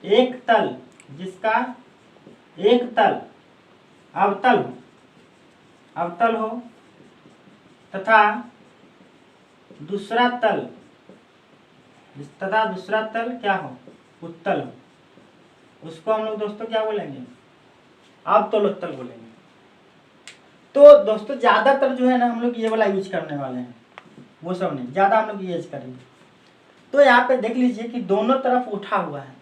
एक तल, जिसका एक तल अवतल हो, अवतल हो तथा दूसरा तल क्या हो, उत्तल हो, उसको हम लोग दोस्तों क्या बोलेंगे, अवतलोत्तल बोलेंगे। तो दोस्तों ज्यादातर जो है ना हम लोग ये वाला यूज करने वाले हैं, वो सब नहीं, ज्यादा हम लोग ये यूज करेंगे। तो यहाँ पे देख लीजिए कि दोनों तरफ उठा हुआ है,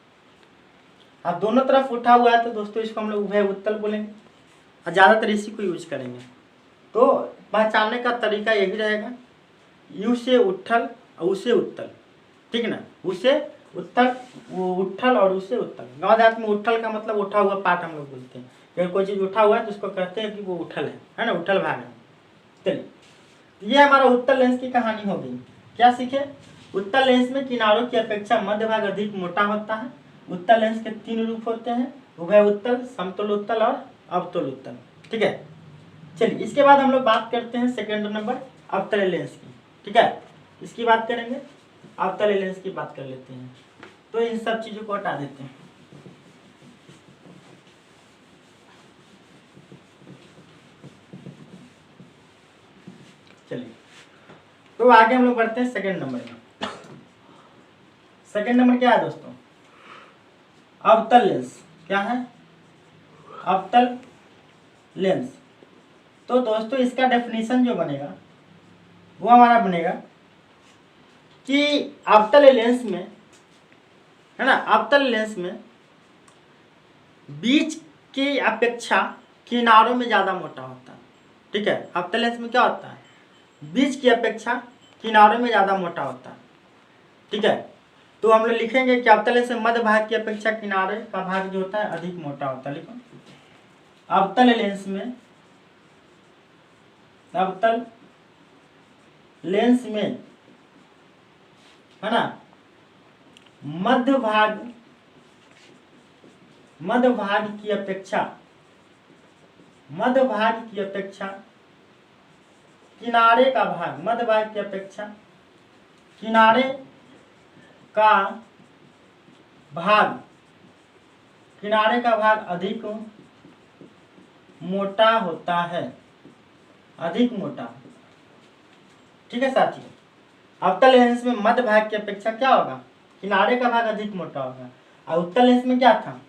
अब दोनों तरफ उठा हुआ है तो दोस्तों इसको हम लोग उभय उत्तल बोलेंगे और ज्यादातर इसी को यूज करेंगे। तो पहचानने का तरीका यही रहेगा, यू से उठल और उसे उत्तल। ठीक ना, उसे उत्तल, वो उठल और उसे उत्तल। गाँव देहात में उठल का मतलब उठा हुआ पार्ट हम लोग बोलते हैं, अगर कोई चीज उठा हुआ है तो उसको कहते हैं कि वो उठल है ना, उठल भाग है। चलिए ये हमारा उत्तल लेंस की कहानी हो गई। क्या सीखे, उत्तल लेंस में किनारों की अपेक्षा मध्य भाग अधिक मोटा होता है। उत्तल लेंस के 3 रूप होते हैं, उभय उत्तल, समतल उत्तल और अवतल उत्तल। ठीक है, चलिए इसके बाद हम लोग बात करते हैं सेकेंड नंबर अवतल लेंस की। ठीक है, इसकी बात करेंगे, अवतल लेंस की बात कर लेते हैं। तो इन सब चीजों को हटा देते हैं। चलिए तो आगे हम लोग बढ़ते हैं सेकेंड नंबर में। सेकेंड नंबर क्या है दोस्तों, अवतल लेंस। क्या है, अवतल लेंस। तो दोस्तों इसका डेफिनेशन जो बनेगा वो हमारा बनेगा कि अवतल लेंस में है ना, अवतल लेंस में बीच की अपेक्षा किनारों में ज्यादा मोटा होता है। ठीक है, अवतल लेंस में क्या होता है, बीच की अपेक्षा किनारों में ज्यादा मोटा होता है। ठीक है, तो हम लोग लिखेंगे कि अवतल लेंस में मध्य भाग की अपेक्षा किनारे का भाग जो होता है अधिक मोटा होता है। लिखो, अवतल लेंस में, अवतल लेंस में है ना, मध्य भाग की अपेक्षा, मध्य भाग की अपेक्षा किनारे का भाग, मध्य भाग की अपेक्षा किनारे का भाग, किनारे का भाग अधिक मोटा होता है, अधिक मोटा। ठीक है साथियों, अवतल लेंस में मध्य भाग की अपेक्षा क्या होगा, किनारे का भाग अधिक मोटा होगा। और उत्तल लेंस में क्या था,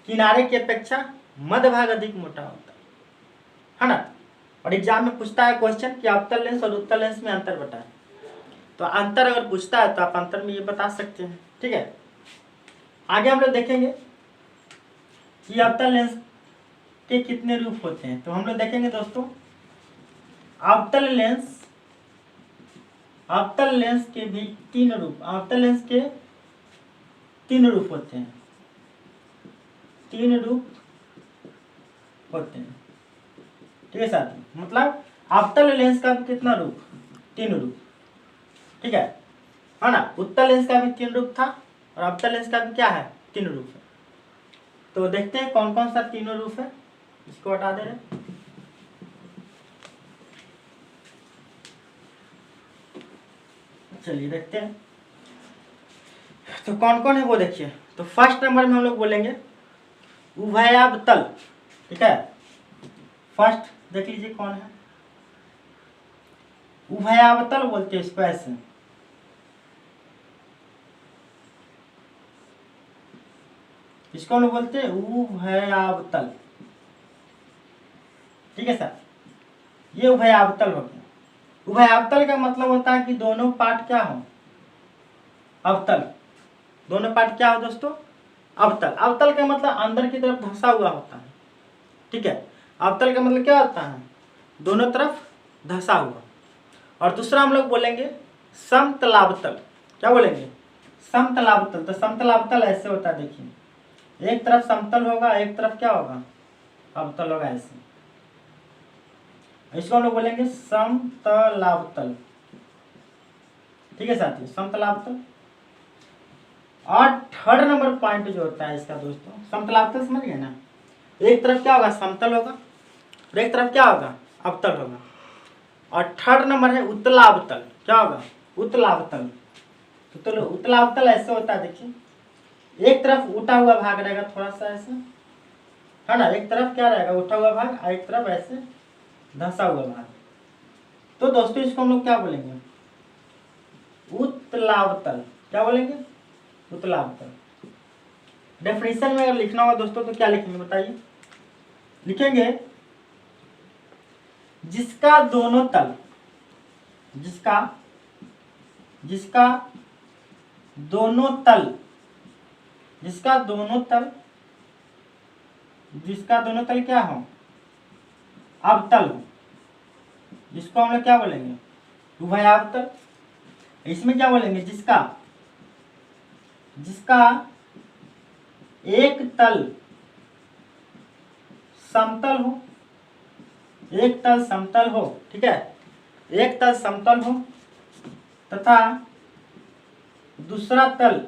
किनारे की अपेक्षा मध्य भाग अधिक मोटा होता है ना। और एग्जाम में पूछता है क्वेश्चन कि अवतल लेंस और उत्तल लेंस में अंतर बताएं, तो अंतर अगर पूछता है तो आप अंतर में ये बता सकते हैं। ठीक है, आगे हम लोग देखेंगे कि अवतल लेंस के कितने रूप होते हैं। तो हम लोग देखेंगे दोस्तों, अवतल लेंस के भी तीन रूप, अवतल लेंस के तीन रूप होते हैं, तीन रूप होते हैं। ठीक है साथियों, मतलब अवतल लेंस का भी कितना रूप, तीन रूप। ठीक है ना। उत्तल लेंस का भी तीन रूप था और अवतल लेंस का भी क्या है, तीन रूप है। तो देखते हैं कौन कौन सा तीनों रूप है, इसको हटा दे रहे। चलिए देखते हैं तो कौन कौन है वो देखिए। तो फर्स्ट नंबर में हम लोग बोलेंगे उभयावतल। ठीक है, फर्स्ट देख लीजिए कौन है, उभयावतल बोलते हैं इसको, ऐसे इसको हम लोग बोलते हैं उभयावतल। ठीक है सर, ये उभयावतल हो गया। उभयावतल का मतलब होता है कि दोनों पार्ट क्या हो, अवतल। दोनों पार्ट क्या हो दोस्तों, अवतल। अवतल का मतलब अंदर की तरफ धंसा हुआ होता है। ठीक है, अवतल का मतलब क्या होता है, दोनों तरफ धंसा हुआ। और दूसरा हम लोग बोलेंगे समतलावतल। क्या बोलेंगे, समतलावतल। तो समतलावतल ऐसे होता है, देखिए एक तरफ समतल होगा, एक तरफ क्या होगा, अवतल होगा, ऐसे। इसको हम लोग बोलेंगे समतलावतल। ठीक है साथियों, समतलावतल। और थर्ड नंबर पॉइंट जो होता है इसका दोस्तों, समतलावतल समझ गए ना, एक तरफ क्या होगा, समतल होगा, और एक तरफ क्या होगा, अवतल होगा। और थर्ड नंबर है उत्तलावतल। क्या होगा, उत्तलावतल। तो उत्तलावतल ऐसे होता है, देखिए एक तरफ उठा हुआ भाग रहेगा थोड़ा सा ऐसे, है ना, एक तरफ क्या रहेगा, उठा हुआ भाग, और एक तरफ ऐसे धंसा हुआ भाग। तो दोस्तों इसको हम लोग क्या बोलेंगे, उत्तलावतल। क्या बोलेंगे, उत्तलावतल। डेफिनेशन में अगर लिखना होगा दोस्तों तो क्या लिखेंगे बताइए, लिखेंगे जिसका दोनों तल, जिसका दोनों तल, जिसका दोनों तल क्या हो, अवतल हो, जिसको हम लोग क्या बोलेंगे, उभयावतल। इसमें क्या बोलेंगे, जिसका एक तल समतल हो, एक तल समतल हो। ठीक है, एक तल समतल हो तथा दूसरा तल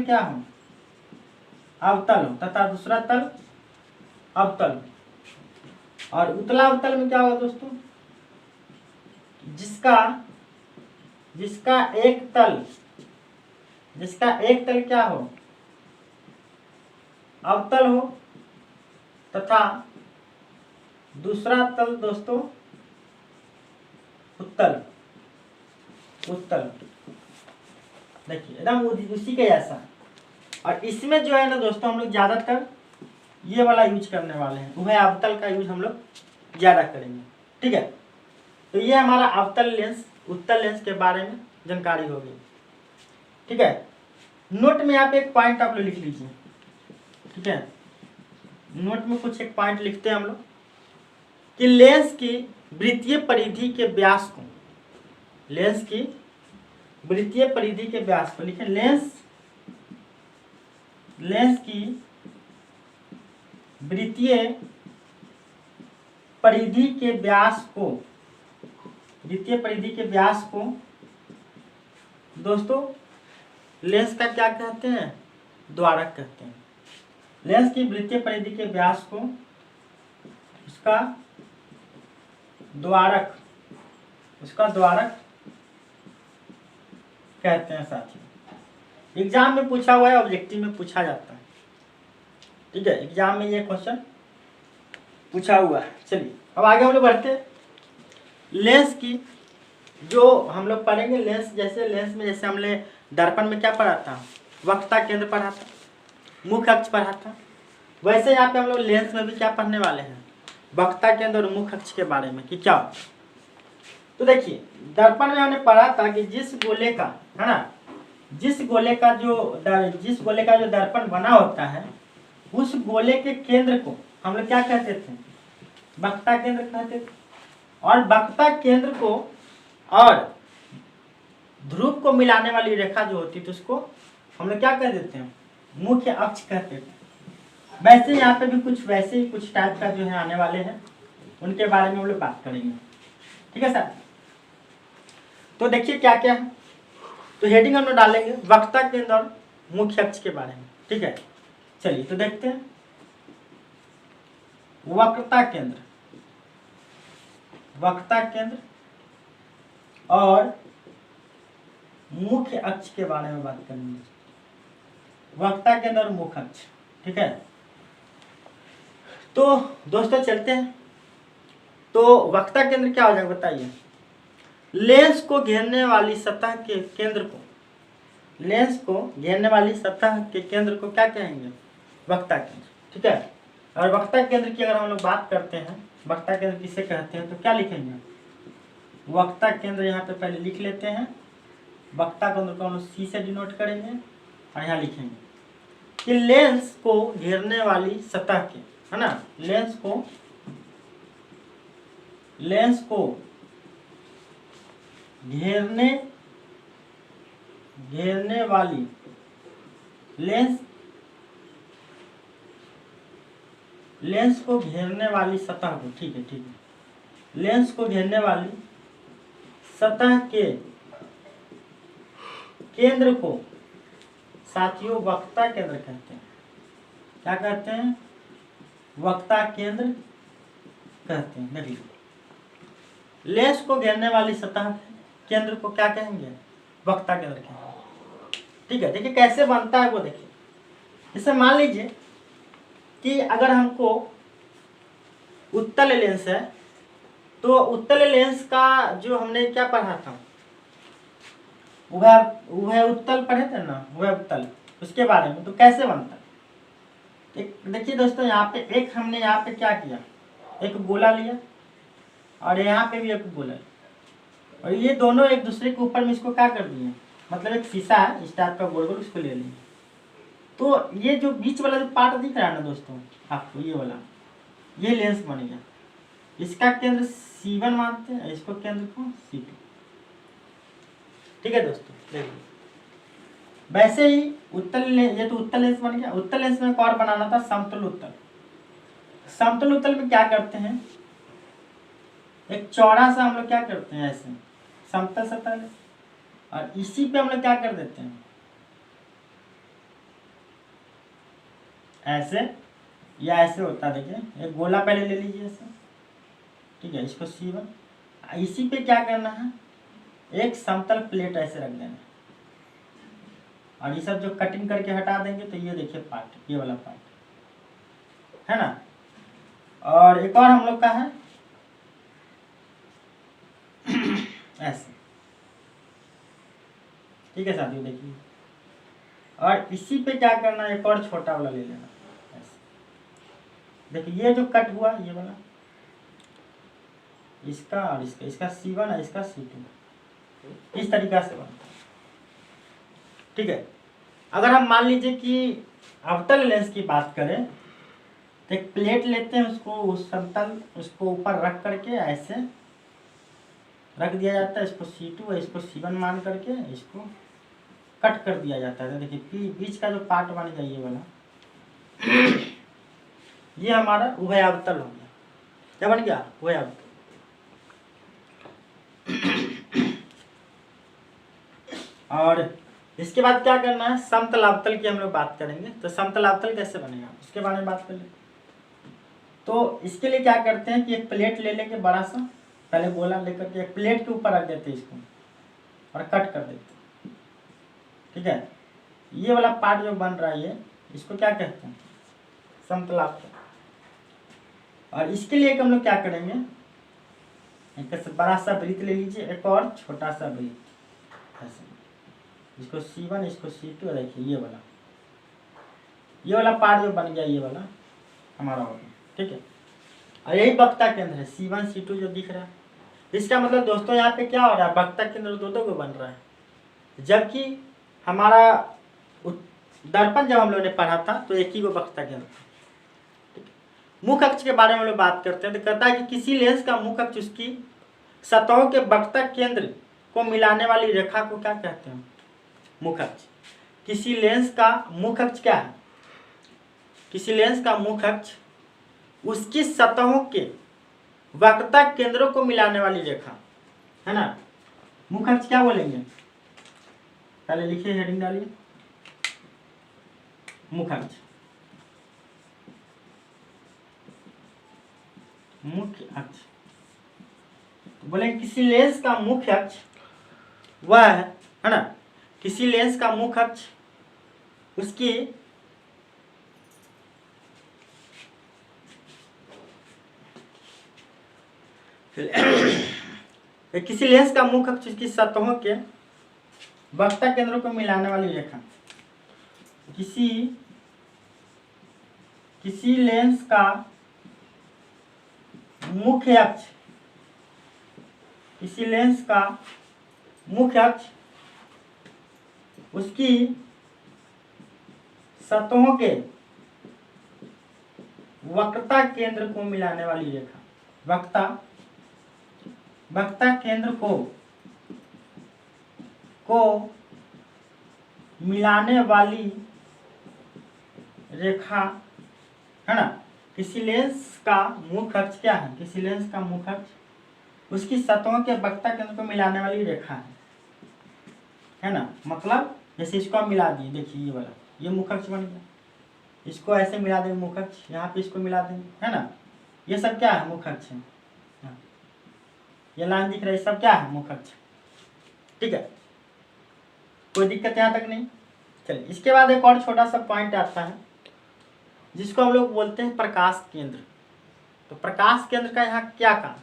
क्या हो, अवतल हो, तथा दूसरा तल अवतल हो। और उत्तलावतल में क्या होगा दोस्तों, जिसका एक तल क्या हो, अवतल हो तथा दूसरा तल दोस्तों उत्तल। देखिए एकदम उसी के जैसा। और इसमें जो है ना दोस्तों, हम लोग ज्यादातर ये वाला यूज करने वाले हैं, उभयावतल का यूज हम लोग ज्यादा करेंगे। ठीक है, तो ये हमारा अवतल लेंस उत्तल लेंस के बारे में जानकारी होगी। ठीक है, नोट में आप एक पॉइंट आप लोग लिख लीजिए। ठीक है, नोट में कुछ एक पॉइंट लिखते हैं हम लोग कि लेंस की वृत्तीय परिधि के व्यास को, लेंस की वृत्तीय परिधि के व्यास को लिखें, लेंस की वृत्तीय परिधि के व्यास को, वृत्तीय परिधि के व्यास को दोस्तों लेंस का क्या कहते हैं, द्वारक कहते हैं। लेंस की वृत्तीय परिधि के व्यास को उसका द्वारक कहते हैं साथियों। एग्जाम में पूछा हुआ है, ऑब्जेक्टिव में पूछा जाता है। ठीक है, एग्जाम में ये क्वेश्चन पूछा हुआ है। चलिए अब आगे हम लोग बढ़ते हैं। लेंस की जो हम लोग पढ़ेंगे, लेंस में जैसे हमने दर्पण में क्या पढ़ा था, वक्रता केंद्र पढ़ा था, मुख्य अक्ष पढ़ा था, वैसे यहाँ पे हम लोग लेंस में भी क्या पढ़ने वाले हैं, वक्रता केंद्र और मुख्य अक्ष के बारे में कि क्या। तो देखिए दर्पण में हमने पढ़ा था कि जिस गोले का, है ना, जिस गोले का जो दर्पण बना होता है, उस गोले के केंद्र को हम लोग क्या कहते थे, वक्रता केंद्र कहते थे। और वक्रता केंद्र को और ध्रुव को मिलाने वाली रेखा जो होती थी उसको हम लोग क्या कह देते हैं, मुख्य अक्ष कहते थे। वैसे यहाँ पे भी कुछ वैसे ही कुछ टाइप का जो है आने वाले हैं, उनके बारे में हम लोग बात करेंगे। ठीक है सर। तो देखिए क्या क्या है, तो हेडिंग हम लोग डालेंगे वक्रता केंद्र और मुख्य अक्ष के बारे में। ठीक है, चलिए तो देखते हैं वक्रता केंद्र और मुख्य अक्ष के बारे में बात करेंगे, वक्रता केंद्र और मुख्य अक्ष। ठीक है, तो दोस्तों चलते हैं। तो वक्रता केंद्र क्या हो जाएगा बताइए, लेंस को घेरने वाली सतह के केंद्र को, लेंस को घेरने वाली सतह के केंद्र को क्या कहेंगे, वक्रता केंद्र। ठीक है, और वक्रता केंद्र की अगर हम लोग बात करते हैं, वक्रता केंद्र किसे कहते हैं, तो क्या लिखेंगे, वक्रता केंद्र यहाँ पे पहले लिख लेते हैं। वक्रता केंद्र को हम लोग सी से डिनोट करेंगे और यहाँ लिखेंगे कि लेंस को घेरने वाली सतह के, है ना, लेंस को घेरने वाली लेंस को घेरने वाली सतह को, ठीक है, लेंस को घेरने वाली सतह के केंद्र को साथियों वक्रता केंद्र कहते हैं। क्या कहते हैं, वक्रता केंद्र कहते हैं। देखिए लेंस को घेरने वाली सतह केंद्र को क्या कहेंगे, वक्रता केंद्र कहेंगे। ठीक है, देखिए कैसे बनता है वो देखिए। जैसे मान लीजिए कि अगर हमको उत्तल लेंस है, तो उत्तल लेंस का जो हमने क्या पढ़ा था, उभय उत्तल पढ़े थे ना, उभय उत्तल, उसके बारे में। तो कैसे बनता है, देखिए दोस्तों यहाँ पे एक हमने यहाँ पे क्या किया, एक गोला लिया और यहाँ पे भी एक गोला, और ये दोनों एक दूसरे के ऊपर में इसको क्या कर दिए, मतलब एक शीशा है इस टाइप का गोल गोल, उसको ले लिए। तो ये जो बीच वाला जो पार्ट दिख रहा है ना दोस्तों आपको, ये वाला, ये लेंस बन गया। इसका केंद्र C1 मानते हैं, इसको केंद्र को C2। ठीक है दोस्तों, देखिए वैसे ही उत्तल, ये तो उत्तल लेंस बन गया। उत्तल लेंस में एक और बनाना था, समतल उत्तल। समतल उत्तल में क्या करते हैं, एक चौड़ा सा हम लोग क्या करते हैं, ऐसे समतल सतह, और इसी पे हम लोग क्या कर देते हैं, ऐसे या ऐसे होता है। देखिए एक गोला पहले ले लीजिए ऐसे, ठीक है, इसको C1, इसी पे क्या करना है, एक समतल प्लेट ऐसे रख देना, और ये सब जो कटिंग करके हटा देंगे तो ये देखिए पार्ट, ये वाला पार्ट है ना। और एक और हम लोग का है ऐसे। ठीक है साथियों, देखिए, और इसी पे क्या करना, एक और छोटा वाला ले लेना ऐसे। देखिए ये जो कट हुआ, ये वाला, इसका और इसका C1 है, इसका C2, इस तरीका से बनता है। ठीक है, अगर हम मान लीजिए कि अवतल लेंस की बात करें, तो एक प्लेट लेते हैं, उसको उस समतल, उसको ऊपर रख करके ऐसे रख दिया जाता है, इसको C2 है, इसको C1 मान करके इसको कट कर दिया जाता है। देखिए बीच का जो पार्ट बन गया ये वाला, ये हमारा उभयावतल हो गया। क्या बन गया, उभयावतल। और इसके बाद क्या करना है, समतल अवतल की हम लोग बात करेंगे। तो समतल अवतल कैसे बनेगा उसके बारे में बात कर ले। तो इसके लिए क्या करते हैं कि एक प्लेट ले लेंगे, बड़ा सा, पहले गोला लेकर के एक प्लेट के ऊपर रख देते हैं इसको और कट कर देते हैं। ठीक है, ये वाला पार्ट जो बन रहा है ये, इसको क्या कहते हैं? समतलाप। और इसके लिए हम लोग क्या करेंगे, एक बड़ा सा वृत्त ले लीजिए, एक और छोटा सा वृत्त ऐसे, इसको C1 इसको C2, देखिए ये वाला पार्ट जो बन गया ये वाला हमारा हो गया, ठीक है। और यही वक्ता केंद्र है C1 C2 जो दिख रहा है। इसका मतलब दोस्तों यहाँ पे क्या हो रहा है, वक्ता केंद्र दो को बन रहा है, जबकि हमारा दर्पण जब हम लोगों ने पढ़ा था तो एक ही को वक्ता केंद्र था। मुख्य अक्ष के बारे में हम लोग बात करते हैं तो कहता है कि किसी लेंस का मुख्य अक्ष उसकी सतहों के वक्ता केंद्र को मिलाने वाली रेखा को क्या कहते हैं? मुख्य अक्ष। किसी लेंस का मुख्य अक्ष क्या है? किसी लेंस का मुख्य अक्ष उसकी सतहों के वक्रता केंद्रों को मिलाने वाली रेखा है ना। मुख्य अक्ष क्या बोलेंगे, पहले लिखिए, हेडिंग डालिए, मुख्य अक्ष। मुख्य अक्ष बोलेंगे किसी लेंस का मुख्य अक्ष वह है ना, किसी लेंस का मुख्य अक्ष उसकी किसी लेंस का मुख्य अक्ष उसकी सतहों के वक्ता केंद्रों को मिलाने वाली रेखा। किसी लेंस का मुख्य अक्ष, किसी लेंस का मुख्य अक्ष उसकी सतहों के वक्रता केंद्र को मिलाने वाली रेखा। वक्ता केंद्र को मिलाने वाली रेखा है ना। किसी लेंस का मुख्य अक्ष क्या है, किसी लेंस का मुख्य अक्ष उसकी सतहों के वक्ता केंद्र को मिलाने वाली रेखा है ना। मतलब जैसे इसको हम मिला दिए, देखिए ये वाला ये मुख्य अक्ष बन गया, इसको ऐसे मिला देंगे मुख्य अक्ष, यहाँ पे इसको मिला देंगे है ना। ये सब क्या है, मुख्य अक्ष है। ये लाइन दिख रहा है, सब क्या है, मुख्य अक्ष, ठीक है। कोई दिक्कत यहाँ तक नहीं। चलिए इसके बाद एक और छोटा सा पॉइंट आता है जिसको हम लोग बोलते हैं प्रकाश केंद्र। तो प्रकाश केंद्र का यहाँ क्या काम?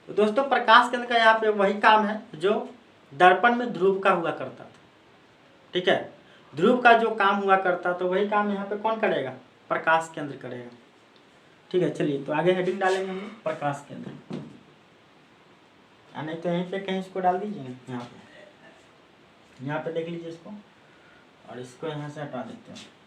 तो दोस्तों प्रकाश केंद्र का यहाँ पे वही काम है जो दर्पण में ध्रुव का हुआ करता था, ठीक है। ध्रुव का जो काम हुआ करता तो वही काम यहाँ पे कौन करेगा, प्रकाश केंद्र करेगा, ठीक है। चलिए तो आगे हेडिंग डालेंगे हम प्रकाश केंद्र, नहीं तो यहीं पे कहीं इसको डाल दीजिए, यहाँ पे देख लीजिए इसको, और इसको यहाँ से हटा देते हैं।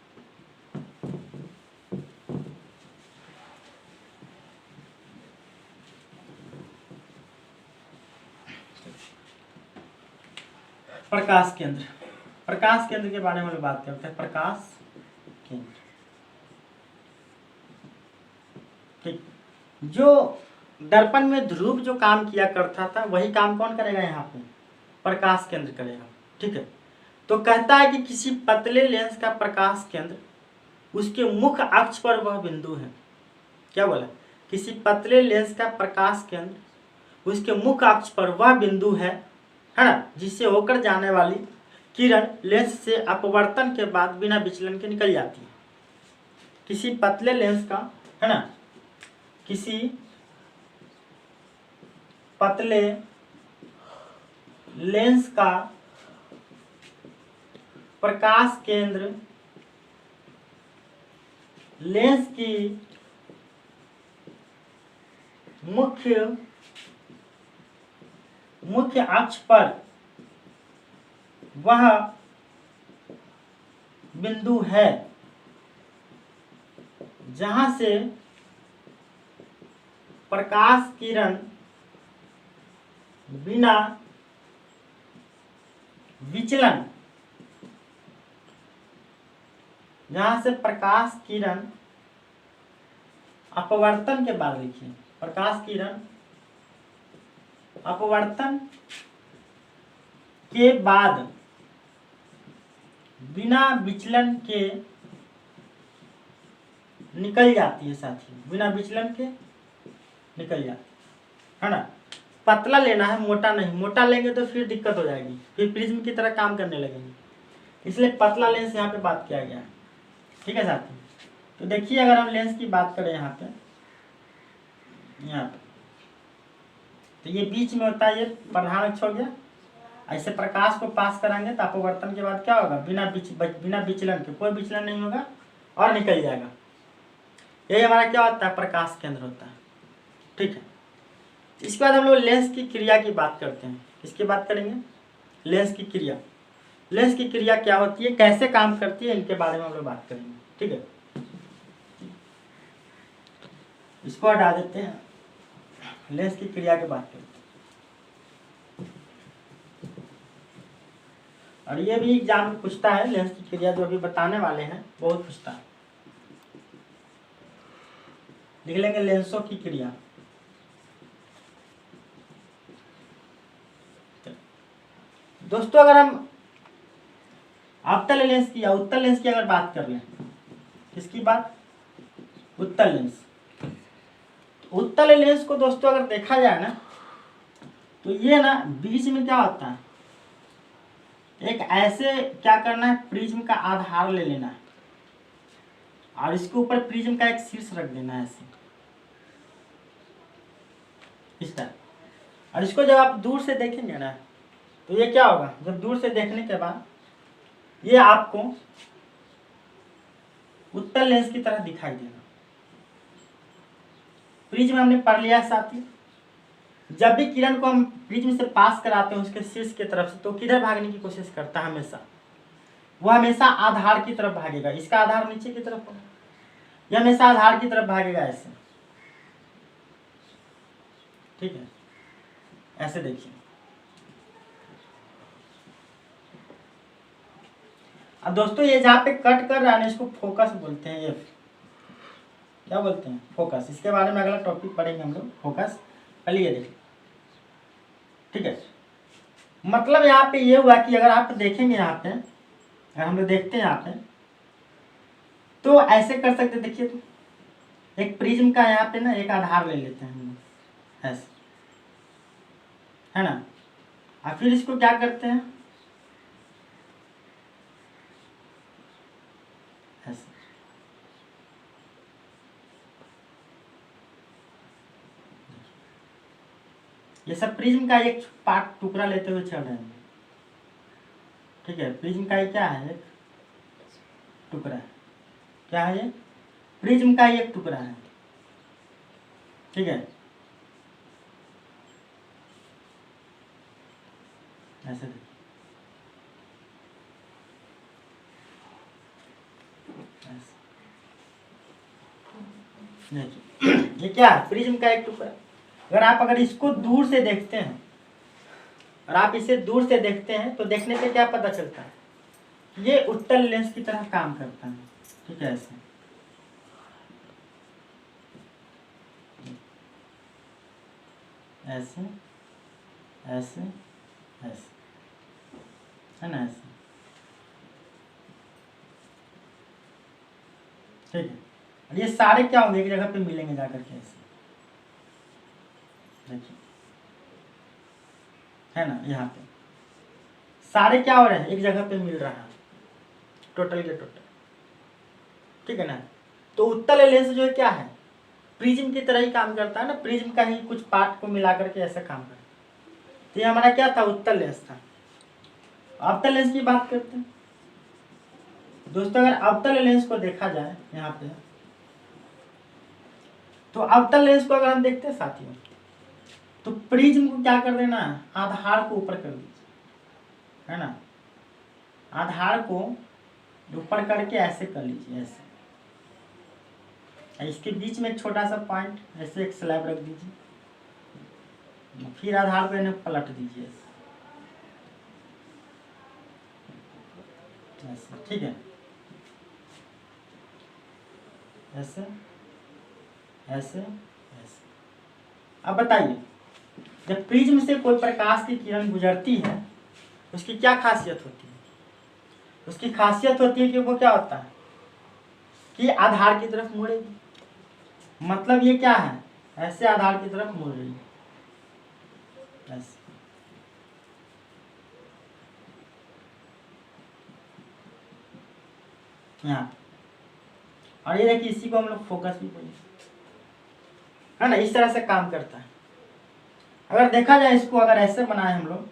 प्रकाश केंद्र, प्रकाश केंद्र के बारे में बात करते हैं। प्रकाश केंद्र, ठीक, जो दर्पण में ध्रुव जो काम किया करता था वही काम कौन करेगा, यहाँ पे प्रकाश केंद्र करेगा, ठीक है। तो कहता है कि किसी पतले लेंस का प्रकाश केंद्र उसके मुख्य अक्ष पर वह बिंदु है। क्या बोला, किसी पतले लेंस का प्रकाश केंद्र उसके मुख्य अक्ष पर वह बिंदु है ना, जिससे होकर जाने वाली किरण लेंस से अपवर्तन के बाद बिना विचलन के निकल जाती है। किसी पतले लेंस का है ना, किसी पतले लेंस का प्रकाश केंद्र लेंस की मुख्य अक्ष पर वह बिंदु है जहां से प्रकाश किरण बिना विचलन, जहां से प्रकाश किरण अपवर्तन के बाद, लिखिए प्रकाश किरण अपवर्तन के बाद बिना विचलन के निकल जाती है साथियों, बिना विचलन के निकल जाती है ना। पतला लेना है, मोटा नहीं, मोटा लेंगे तो फिर दिक्कत हो जाएगी, फिर प्रिज्म की तरह काम करने लगेंगे। इसलिए पतला लेंस यहाँ पे बात किया गया है। ठीक है साथियों, तो देखिए अगर हम लेंस की बात करें यहाँ पे तो ये बीच में होता है, ये प्रधान अक्ष हो गया। ऐसे प्रकाश को पास कराएंगे तो अपवर्तन के बाद क्या होगा, बिना विचलन के, कोई विचलन नहीं होगा और निकल जाएगा। यही हमारा क्या होता है, प्रकाश केंद्र होता है। ठीक है, इसके बाद हम लोग लेंस की क्रिया की बात करते हैं। किसकी बात करेंगे, लेंस की क्रिया। लेंस की क्रिया क्या होती है, कैसे काम करती है, इनके बारे में हम लोग बात करेंगे। ठीक है, इसको हटा देते हैं, लेंस की क्रिया की बात करते हैं। और ये भी एग्जाम में पूछता है, लेंस की क्रिया जो अभी बताने वाले हैं बहुत पूछता है। लिख लेंगे लेंसों की क्रिया। दोस्तों अगर हम अवतल लेंस की या उत्तल लेंस की अगर बात कर लें, किसकी बात, उत्तल लेंस। तो उत्तल लेंस को दोस्तों अगर देखा जाए ना, तो ये ना बीच में क्या होता है, एक ऐसे क्या करना है, प्रिज्म का आधार ले लेना है और इसके ऊपर प्रिज्म का एक शीर्ष रख देना है ऐसे, इस तरह। और इसको जब आप दूर से देखेंगे ना, तो ये क्या होगा, जब दूर से देखने के बाद ये आपको उत्तल लेंस की तरह दिखाई देगा। प्रिज्म हमने पढ़ लिया है साथी, जब भी किरण को हम प्रिज्म से पास कराते हैं उसके शीर्ष की तरफ से, तो किधर भागने की कोशिश करता है, हमेशा वो हमेशा आधार की तरफ भागेगा। इसका आधार नीचे की तरफ होगा, यह हमेशा आधार की तरफ भागेगा ऐसे। ठीक है, ऐसे देखिए। अब दोस्तों ये जहाँ पे कट कर रहा है ना, इसको फोकस बोलते हैं। ये क्या बोलते हैं, फोकस। इसके बारे में अगला टॉपिक पढ़ेंगे हम लोग, फोकस। पहले ये देखिए। ठीक है, मतलब यहाँ पे ये हुआ कि अगर आप देखेंगे यहाँ पे, अगर हम लोग देखते हैं यहाँ पे, तो ऐसे कर सकते, देखिए तो एक प्रिज्म का यहाँ पे ना एक आधार ले लेते हैं हम लोग ऐसे, है ना। और फिर इसको क्या करते हैं, ऐसे। ये सब प्रिज्म का एक पार्ट, टुकड़ा लेते हुए चल रहे हैं। ठीक है, प्रिज्म का ये क्या है, एक टुकड़ा है। क्या है ये, प्रिज्म का एक टुकड़ा है। ठीक है, ऐसे ये क्या है, प्रिज्म का एक टुकड़ा। अगर इसको दूर से देखते हैं, और आप इसे दूर से देखते हैं, तो देखने से क्या पता चलता है, ये उत्तल लेंस की तरह काम करता है। ठीक है, ऐसे ऐसे ऐसे ऐसे, है ना, ऐसे। ठीक है, और ये सारे क्या होंगे, एक जगह पे मिलेंगे जाकर के ऐसे, देखिए, है ना। यहाँ पे सारे क्या हो रहे हैं, एक जगह पे मिल रहा है, टोटल के टोटल। ठीक है ना। तो उत्तल लेंस जो है क्या है, प्रिज्म की तरह ही काम करता है ना, प्रिज्म का ही कुछ पार्ट को मिला करके ऐसा काम करता है। तो ये हमारा क्या था, उत्तल लेंस था। अवतल लेंस की बात करते हैं दोस्तों। अगर अवतल लेंस को देखा जाए यहाँ पे, तो अवतल लेंस को अगर हम देखते हैं साथियों, तो प्रिज्म को क्या कर देना है, आधार को ऊपर कर दीजिए, है ना। आधार को ऊपर करके ऐसे कर लीजिए, ऐसे। इसके बीच में एक छोटा सा पॉइंट ऐसे एक स्लैब रख दीजिए, फिर आधार को इन्हें पलट दीजिए ऐसे। ठीक है, ऐसे ऐसे ऐसे। अब बताइए, जब प्रिज्म से कोई प्रकाश की किरण गुजरती है, उसकी क्या खासियत होती है, उसकी खासियत होती है कि वो क्या होता है, कि आधार की तरफ मुड़ेगी। मतलब ये क्या है, ऐसे आधार की तरफ मुड़ रही है, ऐसे। यहाँ, और ये देखिए इसी को हम लोग फोकस भी बोलेंगे, है ना। इस तरह से काम करता है। अगर देखा जाए इसको, अगर ऐसे बनाए हम लोग,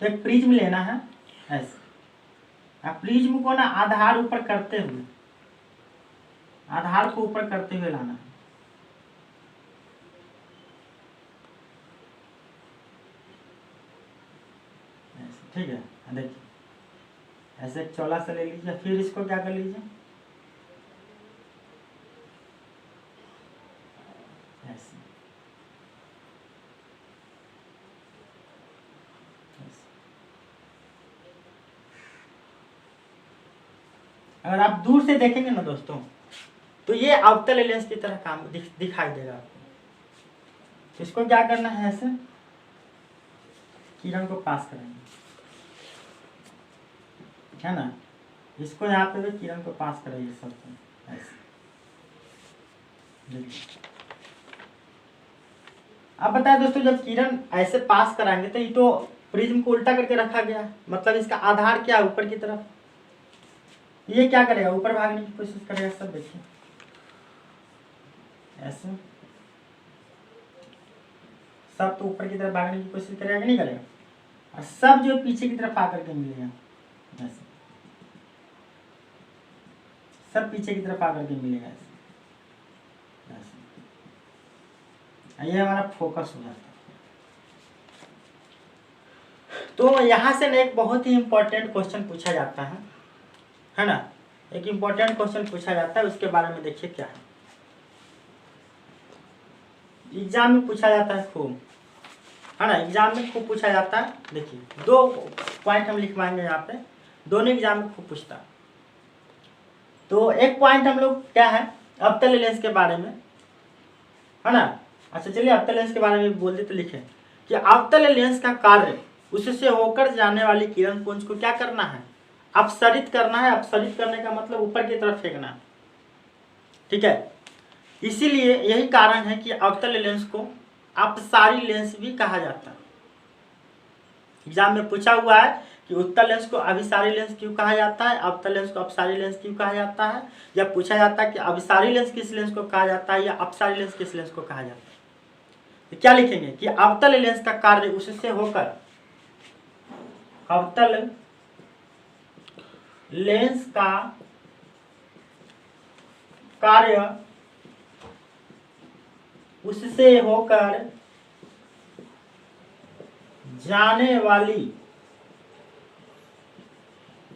तो एक प्रिज्म लेना है ऐसे, अब प्रिज्म को ना आधार ऊपर करते हुए, आधार को ऊपर करते हुए लाना है। ठीक है, देखिए ऐसे एक चौला से ले लीजिए, फिर इसको क्या कर लीजिए, ऐसे अगर आप दूर से देखेंगे ना दोस्तों, तो ये अवतल लेंस की तरह काम दिखाई देगा आपको। तो इसको क्या करना है, ऐसे किरण को पास करेंगे, है ना। इसको यहाँ पे भी किरण को पास करेंगे सब ऐसे। अब बताए दोस्तों, जब किरण ऐसे पास कराएंगे तो ये तो प्रिज्म को उल्टा करके रखा गया, मतलब इसका आधार क्या है, ऊपर की तरफ। ये क्या करेगा, ऊपर भागने की कोशिश करेगा। सब देखिए ऐसे, सब तो ऊपर की तरफ भागने की कोशिश करेगा कि नहीं करेगा, और सब जो पीछे की तरफ आकर के मिलेगा ऐसे, सब पीछे की तरफ आकर के मिलेगा ऐसे। ये हमारा फोकस हो जाता है। तो यहाँ से ना एक बहुत ही इंपॉर्टेंट क्वेश्चन पूछा जाता है ना। एक इंपॉर्टेंट क्वेश्चन पूछा जाता है, उसके बारे में देखिए क्या है। एग्जाम में पूछा जाता है खूब, है ना। एग्जाम में खूब पूछा जाता है। देखिए 2 पॉइंट हम लिखवाएंगे यहाँ पे, दोनों एग्जाम में खूब पूछता है। तो एक पॉइंट हम लोग क्या है, अवतल लेंस के बारे में, है ना। अच्छा चलिए अवतल लेंस के बारे में बोल दे तो लिखे कि अवतल लेंस का कार्य उससे होकर जाने वाली किरण पुंज को क्या करना है, अपसरित करना है। अपसरित करने का मतलब ऊपर की तरफ फेंकना, ठीक है। इसीलिए यही कारण है कि अवतल लेंस को अपसारी लेंस भी कहा जाता है। एग्जाम में पूछा हुआ है कि उत्तल लेंस को अभिसारी लेंस क्यों कहा जाता है, अवतल लेंस को अपसारी लेंस क्यों कहा जाता है। या पूछा जाता है कि अभिसारी लेंस किस लेंस को कहा जाता है या अपसारी लेंस किस लेंस को कहा जाता है। तो क्या लिखेंगे कि अवतल लेंस का कार्य उससे होकर, अवतल लेंस का कार्य उससे होकर जाने वाली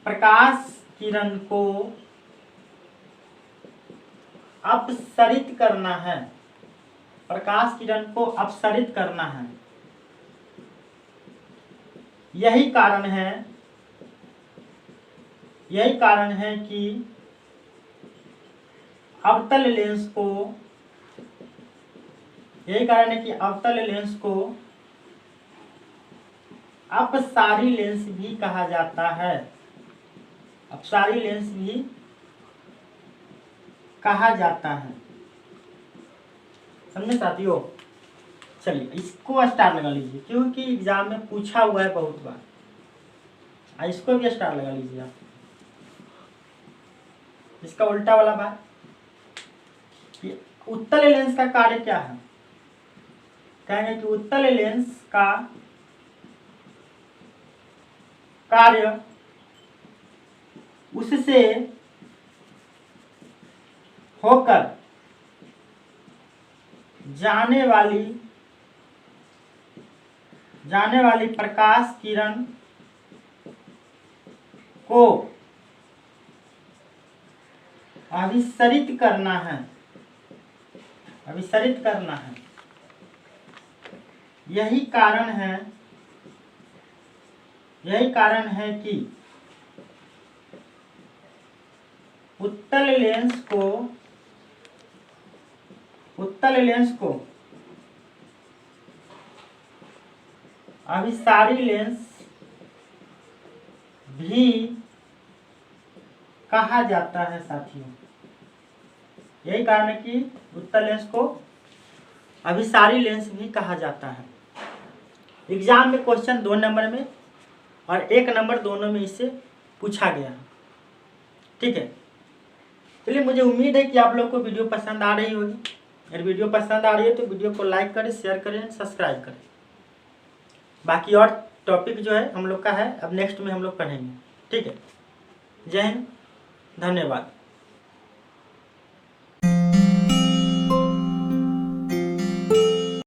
प्रकाश किरण को अपसरित करना है। प्रकाश किरण को अपसरित करना है। यही कारण है कि अवतल लेंस को, यही कारण है कि अवतल लेंस को अपसारी लेंस भी कहा जाता है। अपसारी लेंस भी कहा जाता है। समझे साथियों। चलिए इसको स्टार लगा लीजिए, क्योंकि एग्जाम में पूछा हुआ है बहुत बार। इसको भी स्टार लगा लीजिए आप। इसका उल्टा वाला बात कि उत्तल लेंस का कार्य क्या है, कहेंगे कि उत्तल लेंस का कार्य उससे होकर जाने वाली प्रकाश किरण को अभिसरित करना है। अभिसरित करना है। यही कारण है कि उत्तल लेंस को अभिसारी लेंस भी कहा जाता है साथियों। यही कारण है कि उत्तल लेंस को अभिसारी लेंस भी कहा जाता है। एग्जाम में क्वेश्चन 2 नंबर में और 1 नंबर दोनों में इससे पूछा गया ठीक है। चलिए, मुझे उम्मीद है कि आप लोग को वीडियो पसंद आ रही होगी। अगर वीडियो पसंद आ रही है तो वीडियो को लाइक करें, शेयर करें, सब्सक्राइब करें। बाकी और टॉपिक जो है हम लोग का है, अब नेक्स्ट में हम लोग पढ़ेंगे। ठीक है। जय हिंद, धन्यवाद।